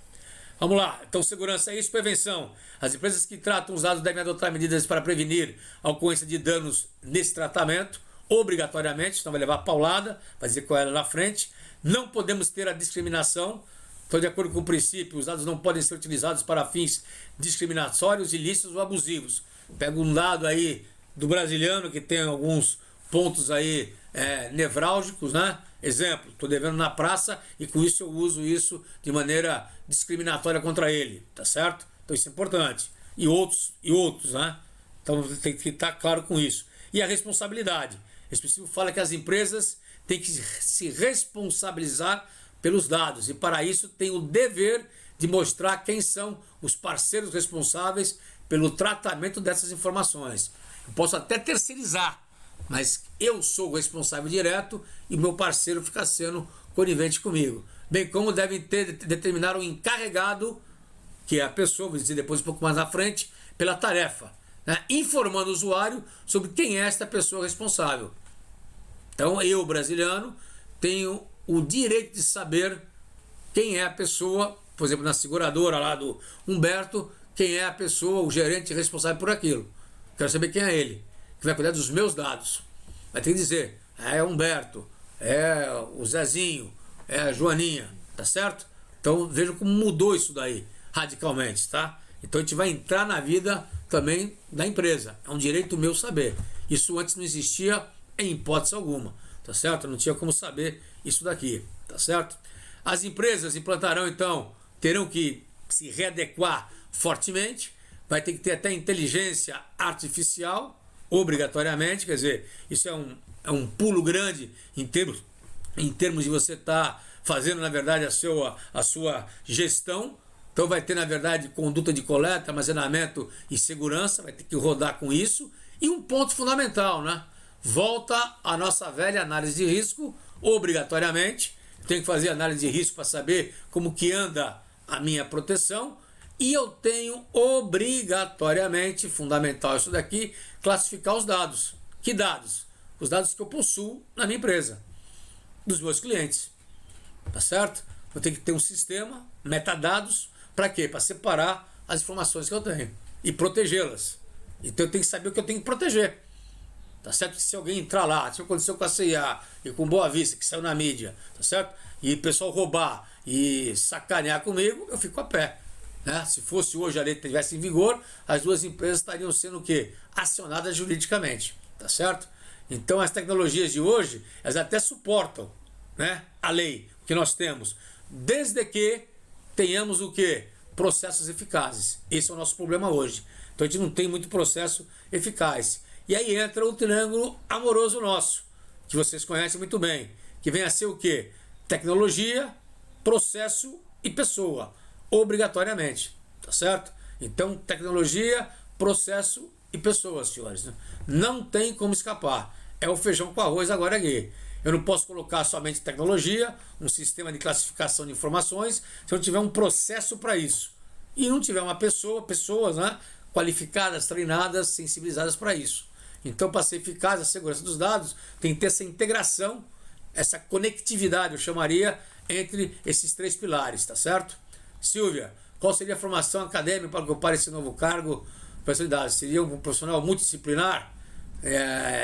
[SPEAKER 1] Vamos lá, então segurança é isso, prevenção. As empresas que tratam os dados devem adotar medidas para prevenir a ocorrência de danos nesse tratamento, obrigatoriamente, senão vai levar paulada, vai dizer qual é na frente. Não podemos ter a discriminação. Então, de acordo com o princípio, os dados não podem ser utilizados para fins discriminatórios, ilícitos ou abusivos. Pega um lado aí do brasiliano que tem alguns pontos aí nevrálgicos, né? Exemplo, estou devendo na praça e com isso eu uso isso de maneira discriminatória contra ele, tá certo? Então isso é importante. E outros, né? Então tem que estar claro com isso. E a responsabilidade. Esse princípio fala que as empresas têm que se responsabilizar pelos dados e para isso tem o dever de mostrar quem são os parceiros responsáveis pelo tratamento dessas informações. Eu posso até terceirizar, mas eu sou o responsável direto e meu parceiro fica sendo conivente comigo. Bem como devem determinar o encarregado, que é a pessoa, vou dizer depois um pouco mais na frente, pela tarefa, né? Informando o usuário sobre quem é esta pessoa responsável. Então eu, brasiliano, tenho o direito de saber quem é a pessoa, por exemplo, na seguradora lá do Humberto, quem é a pessoa, o gerente responsável por aquilo. Quero saber quem é ele, que vai cuidar dos meus dados. Vai ter que dizer, é Humberto, é o Zezinho, é a Joaninha, tá certo? Então vejam como mudou isso daí, radicalmente, tá? Então a gente vai entrar na vida também da empresa. É um direito meu saber. Isso antes não existia em hipótese alguma, tá certo? Não tinha como saber isso daqui, tá certo? As empresas implantarão, então, terão que se readequar fortemente, vai ter que ter até inteligência artificial, obrigatoriamente, quer dizer, isso é um pulo grande em termos de você estar fazendo, na verdade, a sua gestão. Então vai ter, na verdade, conduta de coleta, armazenamento e segurança, vai ter que rodar com isso. E um ponto fundamental, né? Volta a nossa velha análise de risco, obrigatoriamente. Tenho que fazer análise de risco para saber como que anda a minha proteção. E eu tenho obrigatoriamente, fundamental isso daqui, classificar os dados. Que dados? Os dados que eu possuo na minha empresa, dos meus clientes. Tá certo? Eu tenho que ter um sistema, metadados, para quê? Para separar as informações que eu tenho e protegê-las. Então eu tenho que saber o que eu tenho que proteger. Tá certo? Que se alguém entrar lá, se aconteceu com a CIA e com Boa Vista, que saiu na mídia, tá certo? E o pessoal roubar e sacanear comigo, eu fico a pé. Né? Se fosse hoje a lei estivesse em vigor, as duas empresas estariam sendo o quê? Acionadas juridicamente. Tá certo? Então as tecnologias de hoje, elas até suportam, né, a lei que nós temos, desde que tenhamos o quê? Processos eficazes. Esse é o nosso problema hoje. Então a gente não tem muito processo eficaz. E aí entra o triângulo amoroso nosso, que vocês conhecem muito bem, que vem a ser o quê? Tecnologia, processo e pessoa, obrigatoriamente, tá certo? Então, tecnologia, processo e pessoas, senhores, né? Não tem como escapar. É o feijão com arroz agora aqui. Eu não posso colocar somente tecnologia, um sistema de classificação de informações, se eu tiver um processo para isso. E não tiver uma pessoas, né, qualificadas, treinadas, sensibilizadas para isso. Então, para ser eficaz a segurança dos dados, tem que ter essa integração, essa conectividade, eu chamaria, entre esses três pilares, tá certo? Silvia, qual seria a formação acadêmica para ocupar esse novo cargo? Seria um profissional multidisciplinar?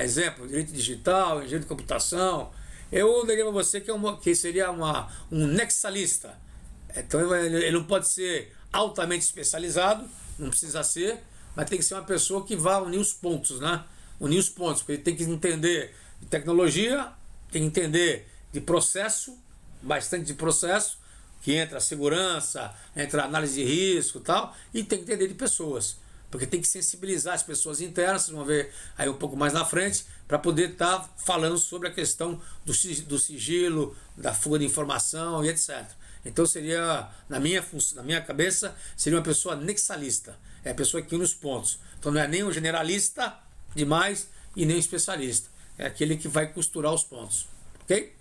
[SPEAKER 1] Exemplo, direito digital, engenharia de computação. Eu diria para você que seria um nexalista. Então, ele não pode ser altamente especializado, não precisa ser, mas tem que ser uma pessoa que vá unir os pontos, né? Unir os pontos, porque ele tem que entender de tecnologia, tem que entender de processo, bastante de processo, que entra a segurança, entra a análise de risco e tal, e tem que entender de pessoas, porque tem que sensibilizar as pessoas internas, vocês vão ver aí um pouco mais na frente, para poder estar falando sobre a questão do sigilo, da fuga de informação e etc. Então seria, na minha cabeça, seria uma pessoa nexalista, é a pessoa que une os pontos. Então não é nem um generalista demais e nem um especialista, é aquele que vai costurar os pontos, ok?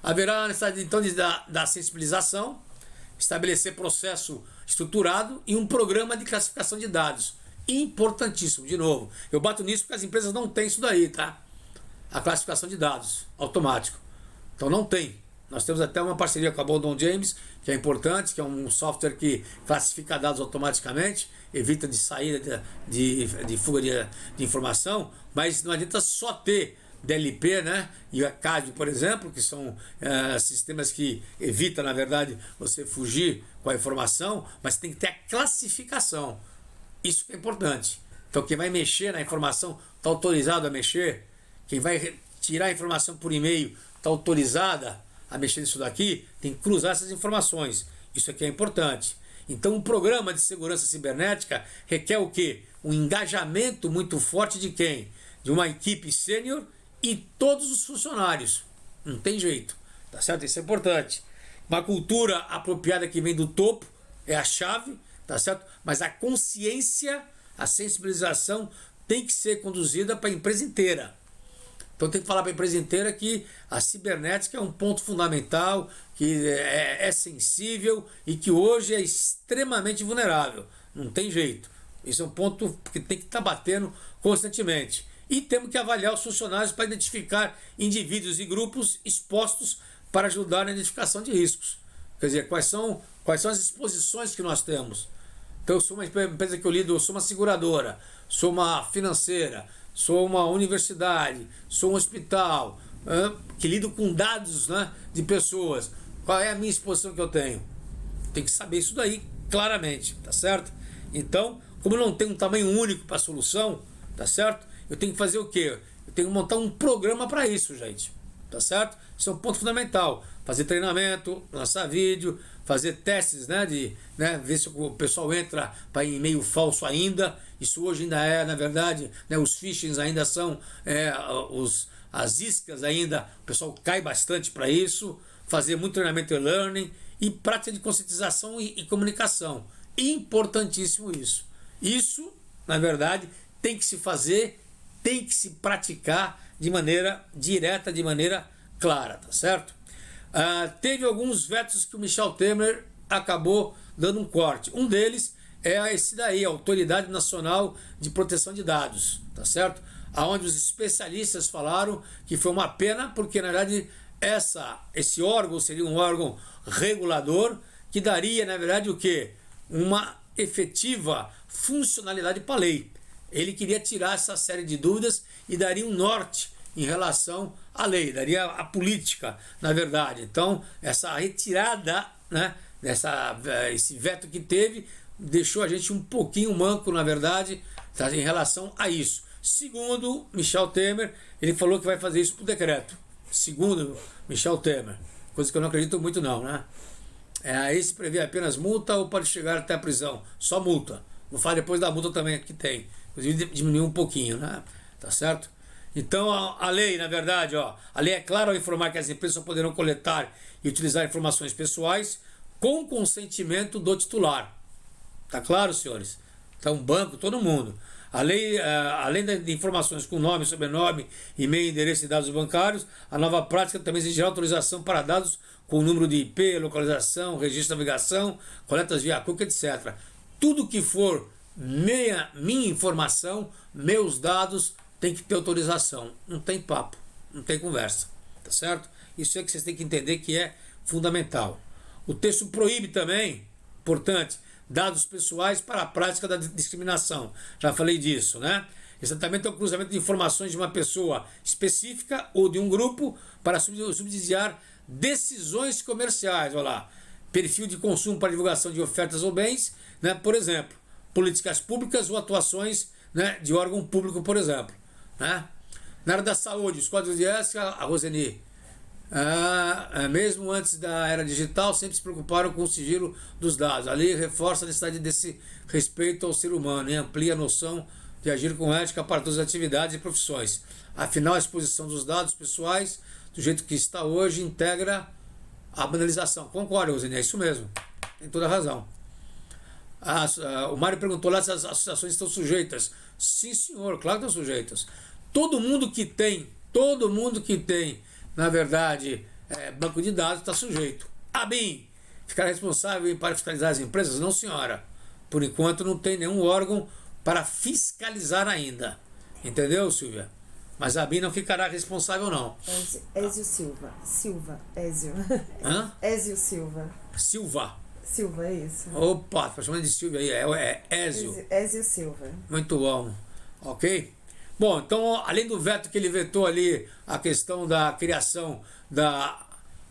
[SPEAKER 1] Haverá necessidade então da sensibilização, estabelecer processo estruturado e um programa de classificação de dados. Importantíssimo, de novo. Eu bato nisso porque as empresas não têm isso daí, tá? A classificação de dados automático. Então não tem. Nós temos até uma parceria com a Bondon James, que é importante, que é um software que classifica dados automaticamente, evita de saída de fuga de informação, mas não adianta só ter DLP, né? E a CAD, por exemplo, que são sistemas que evitam, na verdade, você fugir com a informação, mas tem que ter a classificação. Isso que é importante. Então, quem vai mexer na informação está autorizado a mexer. Quem vai tirar a informação por e-mail está autorizada a mexer nisso daqui. Tem que cruzar essas informações. Isso aqui é importante. Então, um programa de segurança cibernética requer o quê? Um engajamento muito forte de quem? De uma equipe sênior e todos os funcionários. Não tem jeito. Tá certo? Isso é importante. Uma cultura apropriada que vem do topo é a chave, tá certo? Mas a consciência, a sensibilização tem que ser conduzida para a empresa inteira. Então tem que falar para a empresa inteira que a cibernética é um ponto fundamental, que é sensível e que hoje é extremamente vulnerável. Não tem jeito. Isso é um ponto que tem que estar batendo constantemente. E temos que avaliar os funcionários para identificar indivíduos e grupos expostos para ajudar na identificação de riscos. Quer dizer, quais são as exposições que nós temos. Então eu sou uma empresa que eu lido, eu sou uma seguradora, sou uma financeira, sou uma universidade, sou um hospital, que lido com dados, né, de pessoas. Qual é a minha exposição que eu tenho? Tem que saber isso daí claramente, tá certo? Então, como eu não tenho um tamanho único para a solução, tá certo? Eu tenho que fazer o quê? Eu tenho que montar um programa para isso, gente, tá certo? Isso é um ponto fundamental. Fazer treinamento, lançar vídeo, fazer testes, né, ver se o pessoal entra para e-mail falso ainda. Isso hoje ainda é, na verdade, né, os phishings ainda são, as iscas ainda, o pessoal cai bastante para isso. Fazer muito treinamento e learning e prática de conscientização e comunicação. Importantíssimo isso. Isso, na verdade, tem que se fazer, tem que se praticar de maneira direta, de maneira clara, tá certo? Teve alguns vetos que o Michel Temer acabou dando um corte. Um deles é esse daí, a Autoridade Nacional de Proteção de Dados, tá certo? Aonde os especialistas falaram que foi uma pena, porque na verdade esse órgão seria um órgão regulador que daria, na verdade, o quê? Uma efetiva funcionalidade para a lei. Ele queria tirar essa série de dúvidas e daria um norte em relação à lei, daria a política, na verdade. Então, essa retirada, né, esse veto que teve, deixou a gente um pouquinho manco, na verdade, tá, em relação a isso. Segundo Michel Temer, ele falou que vai fazer isso por decreto. Segundo Michel Temer, coisa que eu não acredito muito não, né? Esse prevê apenas multa ou pode chegar até a prisão? Só multa. Vou falar depois da multa também que tem. Inclusive diminuiu um pouquinho, né? Tá certo? Então a lei, na verdade, a lei é clara ao informar que as empresas só poderão coletar e utilizar informações pessoais com consentimento do titular. Tá claro, senhores? Então, banco, todo mundo. A lei, além de informações com nome, sobrenome, e-mail, endereço e dados bancários, a nova prática também exigirá autorização para dados com número de IP, localização, registro de navegação, coletas via cookie, etc. Tudo que for minha informação, meus dados, tem que ter autorização. Não tem papo, não tem conversa, tá certo? Isso é que vocês têm que entender que é fundamental. O texto proíbe também, importante, dados pessoais para a prática da discriminação. Já falei disso, né? Exatamente é o cruzamento de informações de uma pessoa específica ou de um grupo para subsidiar decisões comerciais. Olha lá, perfil de consumo para divulgação de ofertas ou bens, né? Por exemplo, políticas públicas ou atuações, né, de órgão público, por exemplo, né? Na área da saúde, os códigos de ética, a Roseni, mesmo antes da era digital, sempre se preocuparam com o sigilo dos dados. A lei reforça a necessidade desse respeito ao ser humano e amplia a noção de agir com ética para todas as atividades e profissões. Afinal, a exposição dos dados pessoais, do jeito que está hoje, integra a banalização. Concordo, Roseni, é isso mesmo. Tem toda a razão. O Mário perguntou lá se as associações estão sujeitas. Sim, senhor, claro que estão sujeitas. Todo mundo que tem, na verdade, banco de dados está sujeito. A BIM ficar responsável para fiscalizar as empresas? Não, senhora. Por enquanto não tem nenhum órgão para fiscalizar ainda. Entendeu, Silvia? Mas a BIM não ficará responsável, não.
[SPEAKER 2] Ézio Silva. Silva, Ézio.
[SPEAKER 1] Hã?
[SPEAKER 2] Ézio Silva.
[SPEAKER 1] Silva.
[SPEAKER 2] Silva, é isso.
[SPEAKER 1] Opa, tá chamando de Silvia aí, é Ézio.
[SPEAKER 2] Ézio Silva.
[SPEAKER 1] Muito bom, ok? Bom, então, além do veto que ele vetou ali, a questão da criação da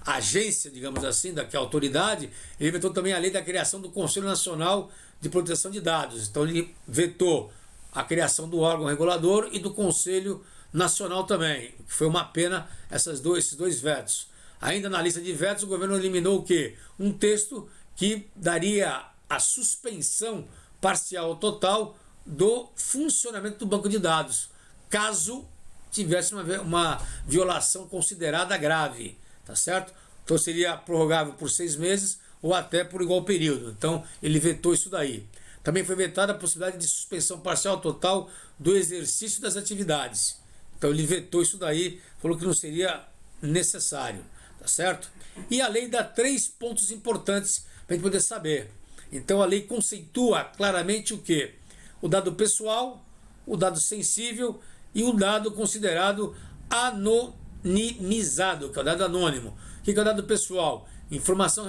[SPEAKER 1] agência, digamos assim, que é a autoridade, ele vetou também a lei da criação do Conselho Nacional de Proteção de Dados. Então, ele vetou a criação do órgão regulador e do Conselho Nacional também, que foi uma pena esses dois vetos. Ainda na lista de vetos, o governo eliminou o quê? Um texto que daria a suspensão parcial ou total do funcionamento do banco de dados, caso tivesse uma violação considerada grave, tá certo? Então seria prorrogável por 6 meses ou até por igual período. Então ele vetou isso daí. Também foi vetada a possibilidade de suspensão parcial ou total do exercício das atividades. Então ele vetou isso daí, falou que não seria necessário, tá certo? E a lei dá 3 pontos importantes para a gente poder saber. Então a lei conceitua claramente o que? O dado pessoal, o dado sensível e o dado considerado anonimizado, que é o dado anônimo. O que é o dado pessoal? Informação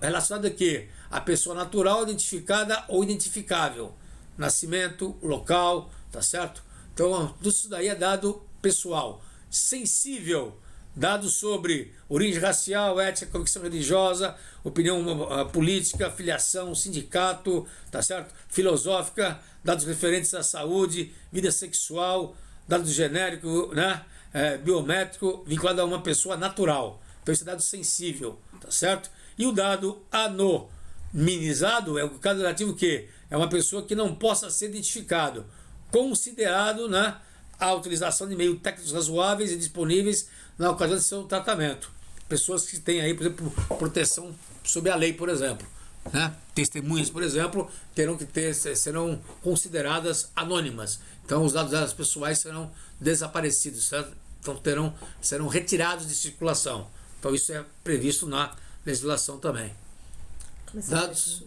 [SPEAKER 1] relacionada a quê? A pessoa natural, identificada ou identificável. Nascimento, local, tá certo? Então, tudo isso daí é dado pessoal. Sensível, dados sobre origem racial, ética, convicção religiosa, opinião política, filiação, sindicato, tá certo? Filosófica, dados referentes à saúde, vida sexual, dados genéricos, né? Biométrico, vinculado a uma pessoa natural. Então, esse é dado sensível, tá certo? E o dado anonimizado é o caso relativo que é uma pessoa que não possa ser identificado, considerado, né, a utilização de meios técnicos razoáveis e disponíveis na ocasião de seu tratamento. Pessoas que têm aí, por exemplo, proteção sob a lei, por exemplo. Né? Testemunhas, por exemplo, serão consideradas anônimas. Então, os dados delas pessoais serão desaparecidos, certo? Então, serão retirados de circulação. Então, isso é previsto na legislação também. Dados.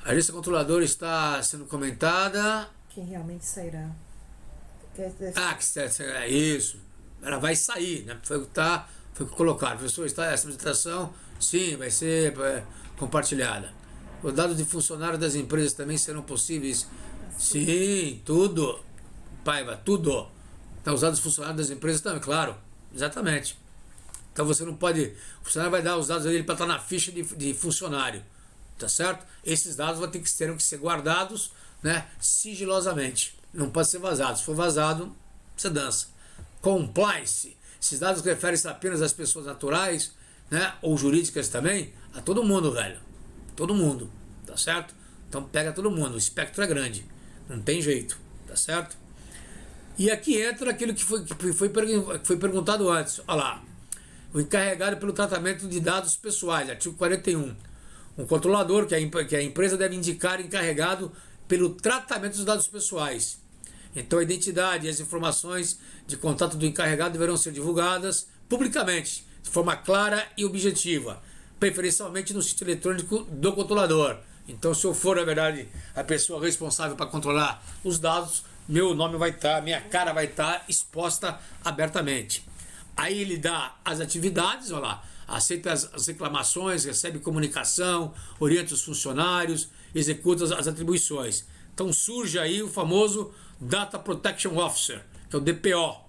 [SPEAKER 1] A lista controladora está sendo comentada.
[SPEAKER 2] Quem realmente sairá.
[SPEAKER 1] É isso. Ela vai sair, né? Foi o que colocaram. Professor, essa apresentação, sim, vai ser compartilhada. Os dados de funcionários das empresas também serão possíveis? Sim, tudo. Paiva, tudo. Então, os dados de funcionários das empresas também, claro. Exatamente. Então, você não pode... O funcionário vai dar os dados dele para estar na ficha de funcionário. Tá certo? Esses dados terão que ser guardados, né, sigilosamente. Não pode ser vazado. Se for vazado, você dança. Compliance. Esses dados referem-se apenas às pessoas naturais, né, ou jurídicas também, a todo mundo, velho. Todo mundo. Tá certo? Então pega todo mundo. O espectro é grande. Não tem jeito. Tá certo? E aqui entra aquilo que foi perguntado antes. Olha lá. O encarregado pelo tratamento de dados pessoais, artigo 41. Um controlador, que a empresa deve indicar encarregado pelo tratamento dos dados pessoais. Então a identidade e as informações de contato do encarregado deverão ser divulgadas publicamente, de forma clara e objetiva, preferencialmente no sítio eletrônico do controlador. Então, se eu for, na verdade, a pessoa responsável para controlar os dados, meu nome vai estar, minha cara vai estar exposta abertamente. Aí ele dá as atividades, olha lá, aceita as reclamações, recebe comunicação, orienta os funcionários, executa as atribuições. Então surge aí o famoso Data Protection Officer, que é o DPO.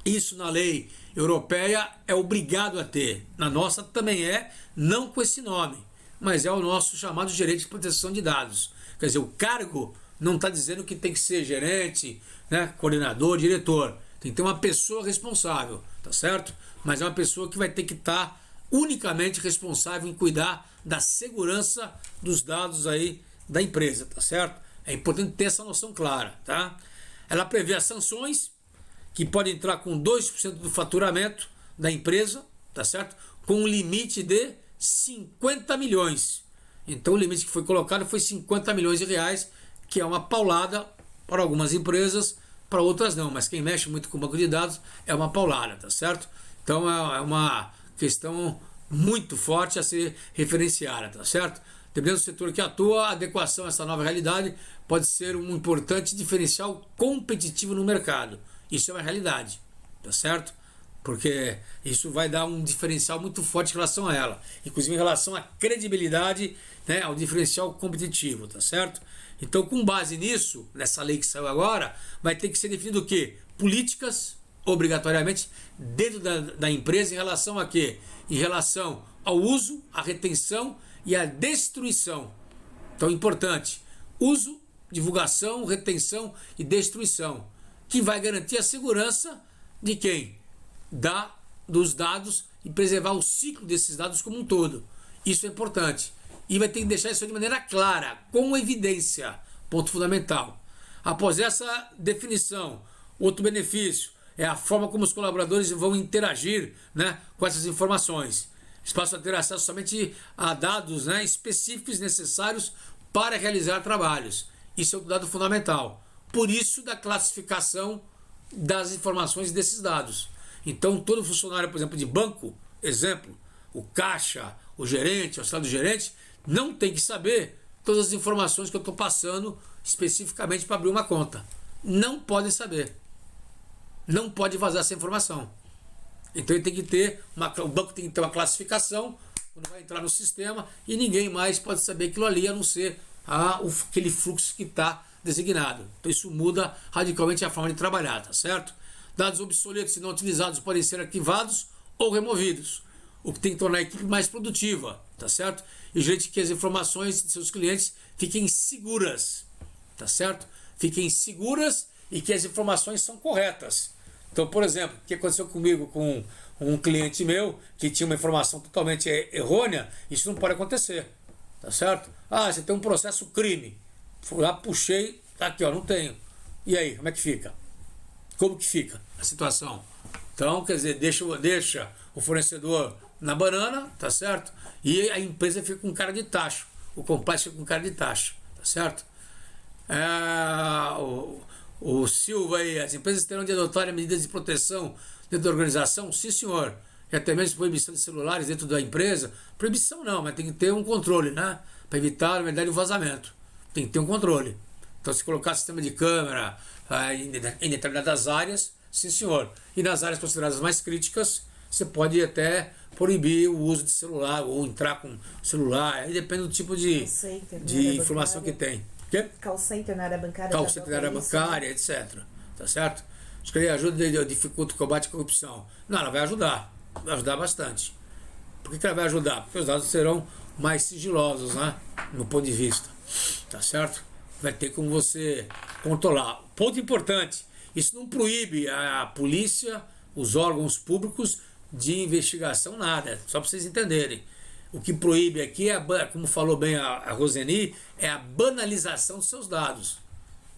[SPEAKER 1] Isso na lei europeia é obrigado a ter. Na nossa também é, não com esse nome, mas é o nosso chamado gerente de proteção de dados. Quer dizer, o cargo não está dizendo que tem que ser gerente, né, coordenador, diretor. Tem que ter uma pessoa responsável, tá certo? Mas é uma pessoa que vai ter que estar unicamente responsável em cuidar da segurança dos dados aí da empresa, tá certo? É importante ter essa noção clara, tá? Ela prevê as sanções, que podem entrar com 2% do faturamento da empresa, tá certo? Com um limite de 50 milhões. Então o limite que foi colocado foi 50 milhões de reais, que é uma paulada para algumas empresas, para outras não, mas quem mexe muito com o banco de dados é uma paulada, tá certo? Então é uma questão muito forte a ser referenciada, tá certo? Dependendo do setor que atua, a adequação a essa nova realidade pode ser um importante diferencial competitivo no mercado. Isso é uma realidade, tá certo? Porque isso vai dar um diferencial muito forte em relação a ela, inclusive em relação à credibilidade, né, ao diferencial competitivo, tá certo? Então, com base nisso, nessa lei que saiu agora, vai ter que ser definido o quê? Políticas, obrigatoriamente, dentro da empresa em relação a quê? Em relação ao uso, à retenção e à destruição. Então, importante, uso, divulgação, retenção e destruição, que vai garantir a segurança de quem? Dos dados e preservar o ciclo desses dados como um todo. Isso é importante. E vai ter que deixar isso de maneira clara, com evidência. Ponto fundamental. Após essa definição, outro benefício é a forma como os colaboradores vão interagir, né, com essas informações. Eles passam a ter acesso somente a dados, né, específicos necessários para realizar trabalhos. Isso é outro dado fundamental. Por isso, da classificação das informações desses dados. Então, todo funcionário, por exemplo, de banco, exemplo, o caixa, o gerente, o auxiliar do gerente, não tem que saber todas as informações que eu estou passando especificamente para abrir uma conta. Não podem saber. Não pode vazar essa informação. Então, ele tem que ter o banco tem que ter uma classificação quando vai entrar no sistema e ninguém mais pode saber aquilo ali, a não ser aquele fluxo que está designado. Então, isso muda radicalmente a forma de trabalhar, tá certo? Dados obsoletos e não utilizados podem ser arquivados ou removidos, o que tem que tornar a equipe mais produtiva, tá certo? E o gerente que as informações de seus clientes fiquem seguras, tá certo? Fiquem seguras e que as informações são corretas. Então, por exemplo, o que aconteceu comigo com um cliente meu que tinha uma informação totalmente errônea, isso não pode acontecer, tá certo? Você tem um processo crime. Fui lá, puxei, tá aqui, ó, não tenho. E aí, como é que fica? Como que fica a situação? Então, quer dizer, deixa o fornecedor na banana, tá certo? E a empresa fica com cara de tacho. O complexo fica com cara de tacho, tá certo? O Silva aí, as empresas terão de adotar medidas de proteção dentro da organização? Sim, senhor. E até mesmo proibição de celulares dentro da empresa. Proibição não, mas tem que ter um controle, né? Para evitar, na verdade, o vazamento. Tem que ter um controle. Então, se colocar sistema de câmera em determinadas áreas, sim, senhor. E nas áreas consideradas mais críticas, você pode até proibir o uso de celular ou entrar com celular. Aí depende do tipo de informação que tem.
[SPEAKER 2] Call center na área bancária.
[SPEAKER 1] Call center na área bancária, etc. Tá certo? Acho que ele ajuda, dificulta o combate à corrupção. Não, ela vai ajudar. Vai ajudar bastante. Por que ela vai ajudar? Porque os dados serão mais sigilosos, né? No ponto de vista. Tá certo? Vai ter como você controlar. Ponto importante. Isso não proíbe a polícia, os órgãos públicos de investigação, nada. Só para vocês entenderem. O que proíbe aqui, como falou bem a Roseni, é a banalização dos seus dados.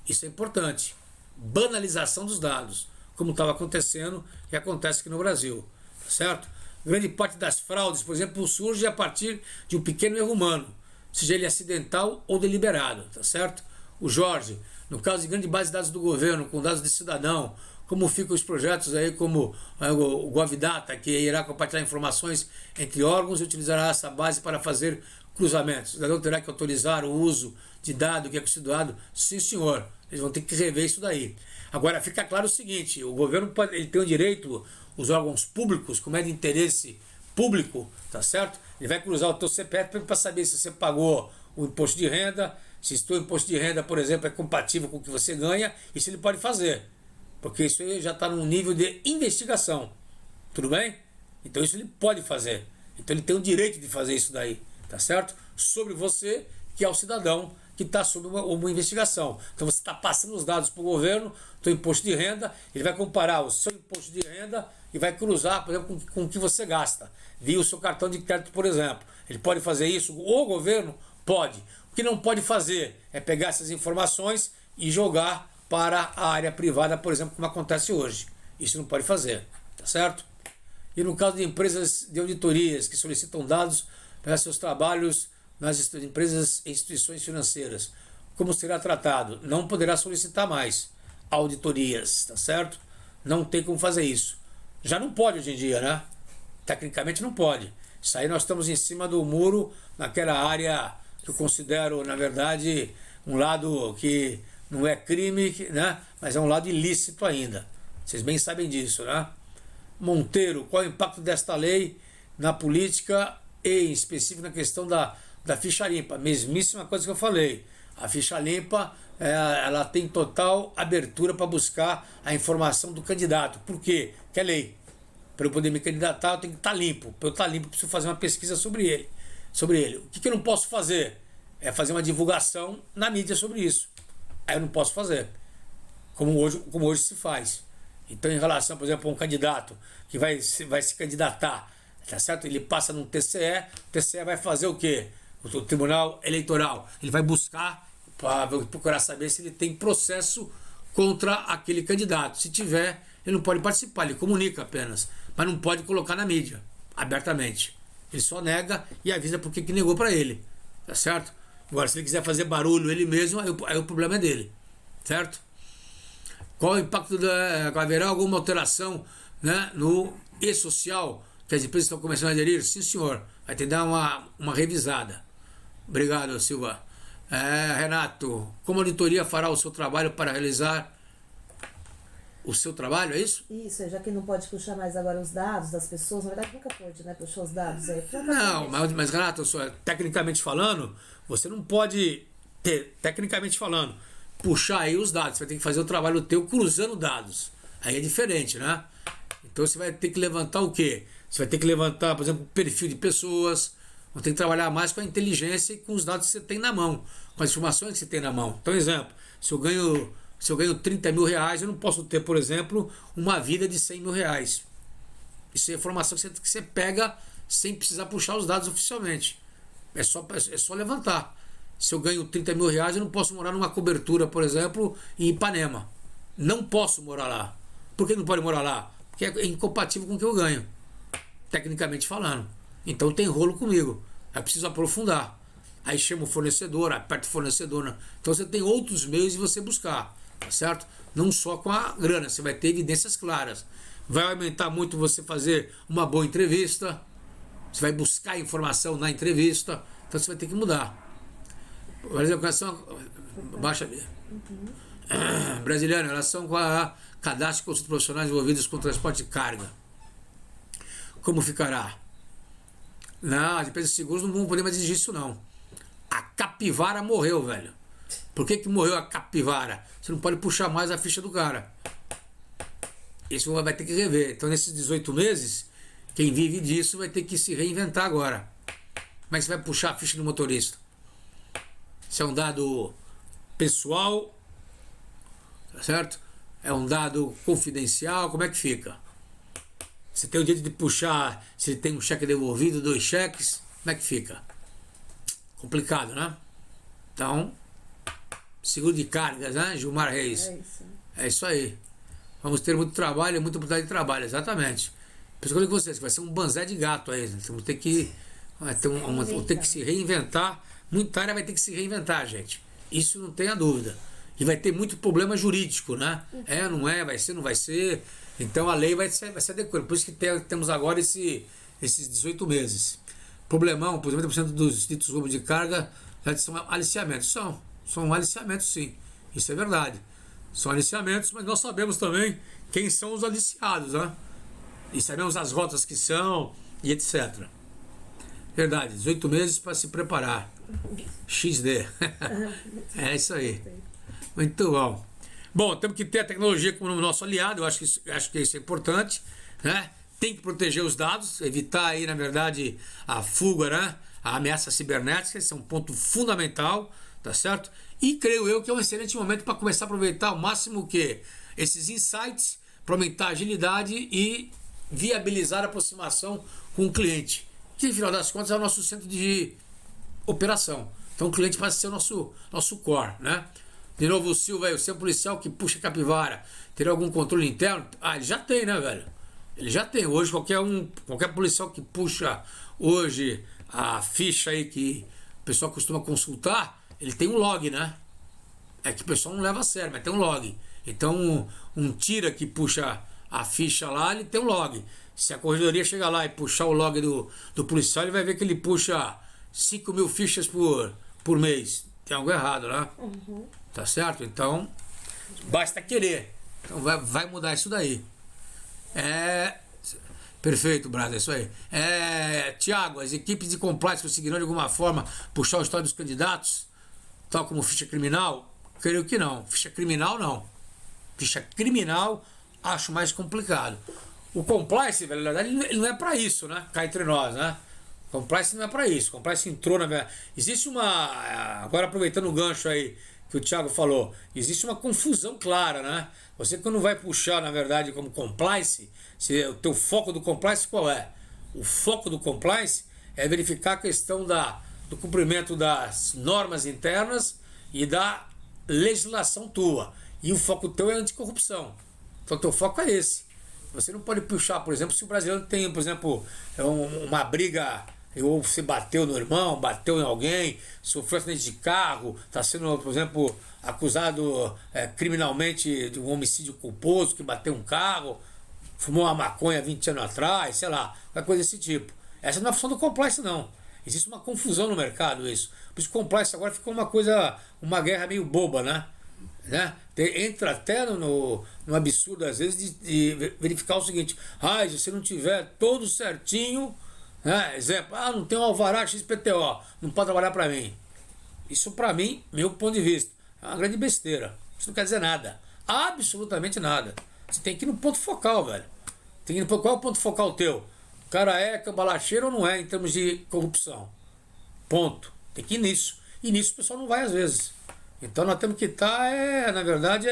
[SPEAKER 1] Isso é importante. Banalização dos dados. Como estava acontecendo e acontece aqui no Brasil. Tá certo? Grande parte das fraudes, por exemplo, surge a partir de um pequeno erro humano, seja ele acidental ou deliberado. Tá certo? O Jorge, no caso de grande base de dados do governo, com dados de cidadão, como ficam os projetos aí como o GovData, que irá compartilhar informações entre órgãos e utilizará essa base para fazer cruzamentos. O cidadão terá que autorizar o uso de dado que é considerado? Sim, senhor. Eles vão ter que rever isso daí. Agora, fica claro o seguinte, o governo ele tem o direito, os órgãos públicos, como é de interesse público, tá certo? Ele vai cruzar o teu CPF para saber se você pagou o imposto de renda, se o teu imposto de renda, por exemplo, é compatível com o que você ganha, isso ele pode fazer. Porque isso aí já está num nível de investigação. Tudo bem? Então isso ele pode fazer. Então ele tem o direito de fazer isso daí. Tá certo? Sobre você, que é o cidadão que está sob uma investigação. Então você está passando os dados para o governo, teu imposto de renda, ele vai comparar o seu imposto de renda e vai cruzar, por exemplo, com o que você gasta. Via o seu cartão de crédito, por exemplo. Ele pode fazer isso? O governo pode. O que não pode fazer é pegar essas informações e jogar para a área privada, por exemplo, como acontece hoje. Isso não pode fazer, tá certo? E no caso de empresas de auditorias que solicitam dados para seus trabalhos nas empresas e instituições financeiras, como será tratado? Não poderá solicitar mais auditorias, tá certo? Não tem como fazer isso. Já não pode hoje em dia, né? Tecnicamente não pode. Isso aí nós estamos em cima do muro, naquela área que eu considero, na verdade, um lado que não é crime, né? Mas é um lado ilícito ainda. Vocês bem sabem disso, né? Monteiro, qual é o impacto desta lei na política e em específico na questão da ficha limpa? Mesmíssima coisa que eu falei. A ficha limpa, ela tem total abertura para buscar a informação do candidato. Por quê? Que é lei. Para eu poder me candidatar, eu tenho que estar limpo. Para eu estar limpo, eu preciso fazer uma pesquisa sobre ele. O que eu não posso fazer? É fazer uma divulgação na mídia sobre isso. Aí eu não posso fazer. Como hoje se faz. Então, em relação, por exemplo, a um candidato que vai se candidatar, tá certo? Ele passa num TCE, o TCE vai fazer o quê? O Tribunal Eleitoral. Ele vai buscar, para procurar saber se ele tem processo contra aquele candidato. Se tiver, ele não pode participar, ele comunica apenas, mas não pode colocar na mídia, abertamente. Ele só nega e avisa porque que negou para ele, tá certo? Agora, se ele quiser fazer barulho ele mesmo, aí o problema é dele, certo? Qual o impacto haverá alguma alteração, né, no e-social que as empresas estão começando a aderir? Sim, senhor. Vai ter que dar uma revisada. Obrigado, Silva. Renato, como a auditoria fará o seu trabalho para realizar o seu trabalho, é isso?
[SPEAKER 2] Isso, já que não pode puxar mais agora os dados das pessoas, na verdade nunca pode, né, puxar os dados aí.
[SPEAKER 1] Não, mas Renato, tecnicamente falando, você não pode tecnicamente falando, puxar aí os dados. Você vai ter que fazer o trabalho teu cruzando dados. Aí é diferente, né? Então você vai ter que levantar o quê? Você vai ter que levantar, por exemplo, o perfil de pessoas. Vai ter que trabalhar mais com a inteligência e com os dados que você tem na mão, com as informações que você tem na mão. Então, exemplo, se eu ganho 30 mil reais, eu não posso ter, por exemplo, uma vida de 100 mil reais. Isso é informação que você pega sem precisar puxar os dados oficialmente. É só levantar. Se eu ganho 30 mil reais, eu não posso morar numa cobertura, por exemplo, em Ipanema. Não posso morar lá. Por que não pode morar lá? Porque é incompatível com o que eu ganho, tecnicamente falando. Então tem rolo comigo. Aí preciso aprofundar. Aí chama o fornecedor, aperta o fornecedor. Né? Então você tem outros meios de você buscar, tá certo? Não só com a grana, você vai ter evidências claras. Vai aumentar muito você fazer uma boa entrevista. Você vai buscar informação na entrevista. Então você vai ter que mudar. Baixa brasileiro, em relação com a cadastro de consultas profissionais envolvidos com transporte de carga. Como ficará? Não, as empresas de seguros não vão poder mais exigir isso, não. A capivara morreu, velho. Por que morreu a capivara? Você não pode puxar mais a ficha do cara. Isso vai ter que rever. Então, nesses 18 meses, quem vive disso vai ter que se reinventar agora. Como é que você vai puxar a ficha do motorista? Se é um dado pessoal, tá certo? É um dado confidencial, como é que fica? Você tem o direito de puxar, se ele tem um cheque devolvido, 2 cheques, como é que fica? Complicado, né? Então, seguro de cargas, né, Gilmar Reis? É isso aí. Vamos ter muito trabalho, muita oportunidade de trabalho, exatamente. Por isso que eu falei com vocês, que vai ser um banzé de gato aí. Vamos ter que, ter que se reinventar. Muita área vai ter que se reinventar, gente. Isso não tenha dúvida. E vai ter muito problema jurídico, né? Não é, vai ser, não vai ser. Então a lei vai ser adequada. Por isso que temos agora esses 18 meses. Problemão, por 90% dos ditos roubos de carga já são aliciamentos. São aliciamentos, sim. Isso é verdade. São aliciamentos, mas nós sabemos também quem são os aliciados, né? E sabemos as rotas que são e etc. Verdade, 18 meses para se preparar. XD. É isso aí. Muito bom. Bom, temos que ter a tecnologia como nosso aliado, eu acho que isso é importante, né? Tem que proteger os dados, evitar aí, na verdade, a fuga, né? A ameaça cibernética, esse é um ponto fundamental, tá certo? E creio eu que é um excelente momento para começar a aproveitar ao máximo que esses insights para aumentar a agilidade e viabilizar a aproximação com o cliente, que, no final das contas, é o nosso centro de operação. Então o cliente passa a ser o nosso core, né? De novo o Silva aí, o seu policial que puxa capivara, terá algum controle interno? Ele já tem, né, velho? Ele já tem. Hoje qualquer policial que puxa hoje a ficha aí que o pessoal costuma consultar, ele tem um log, né? É que o pessoal não leva a sério, mas tem um log. Então um tira que puxa a ficha lá, ele tem um log. Se a corredoria chegar lá e puxar o log do policial, ele vai ver que ele puxa 5 mil fichas por mês. Tem algo errado, né? Tá certo? Então, basta querer. Então vai mudar isso daí. Perfeito, Brado, é isso aí. Tiago, as equipes de compliance conseguirão de alguma forma puxar o histórico dos candidatos, tal como ficha criminal? Creio que não. Ficha criminal, não. Ficha criminal, acho mais complicado. O compliance, velho, na verdade, ele não é pra isso, né? Cá entre nós, né? Compliance não é pra isso. Compliance entrou na verdade. Existe uma. Agora aproveitando o gancho aí que o Thiago falou, existe uma confusão clara, né? Você quando vai puxar, na verdade, como compliance, o teu foco do compliance qual é? O foco do compliance é verificar a questão do cumprimento das normas internas e da legislação tua. E o foco teu é anticorrupção. Então o teu foco é esse. Você não pode puxar, por exemplo, se o brasileiro tem, por exemplo, uma briga, ou você bateu no irmão, bateu em alguém, sofreu acidente de carro, está sendo, por exemplo, acusado criminalmente de um homicídio culposo, que bateu um carro, fumou uma maconha 20 anos atrás, sei lá, qualquer coisa desse tipo. Essa não é a função do compliance, não. Existe uma confusão no mercado isso. Por isso que o compliance agora ficou uma guerra meio boba, né? Entra até no absurdo, às vezes, de verificar o seguinte: se você não tiver todo certinho, né? Exemplo, não tem um alvará XPTO, não pode trabalhar para mim. Isso, para mim, meu ponto de vista, é uma grande besteira. Isso não quer dizer nada. Absolutamente nada. Você tem que ir no ponto focal, velho. Qual é o ponto focal teu? O cara é cambalacheiro ou não é em termos de corrupção? Ponto. Tem que ir nisso. E nisso o pessoal não vai às vezes. Então nós temos que estar, na verdade,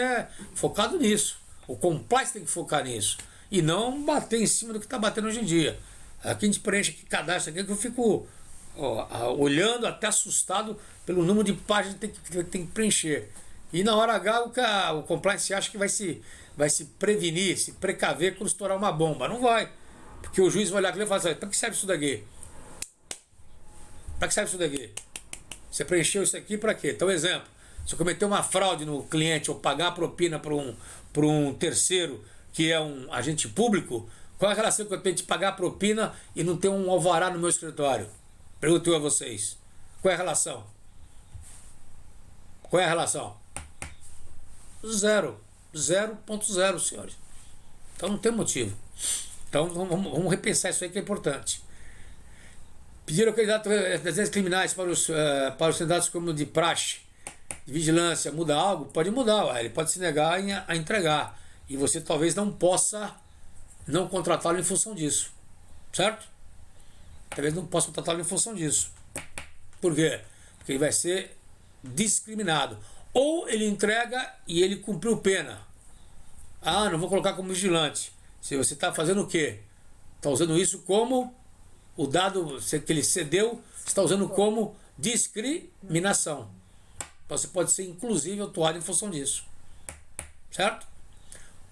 [SPEAKER 1] focado nisso. O compliance tem que focar nisso. E não bater em cima do que está batendo hoje em dia. Aqui a gente preenche aqui cadastro aqui que eu fico olhando até assustado pelo número de páginas que tem que preencher. E na hora H o compliance acha que vai se prevenir, se precaver quando estourar uma bomba. Não vai. Porque o juiz vai olhar aquilo e falar assim: para que serve isso daqui? Para que serve isso daqui? Você preencheu isso aqui para quê? Então, exemplo. Se eu cometer uma fraude no cliente ou pagar a propina para um terceiro que é um agente público, qual é a relação que eu tenho de pagar a propina e não ter um alvará no meu escritório? Pergunto eu a vocês. Qual é a relação? Qual é a relação? Zero. 0.0, senhores. Então não tem motivo. Então vamos repensar isso aí que é importante. Pediram ao candidato desenhos criminais para os candidatos como de praxe, de vigilância, muda algo? Pode mudar, ele pode se negar a entregar. E você talvez não possa não contratá-lo em função disso. Certo? Talvez não possa contratá-lo em função disso. Por quê? Porque ele vai ser discriminado. Ou ele entrega e ele cumpriu pena. Não vou colocar como vigilante. Se você está fazendo o quê? Está usando isso como o dado que ele cedeu, está usando como discriminação. Então você pode ser inclusive autuado em função disso. Certo?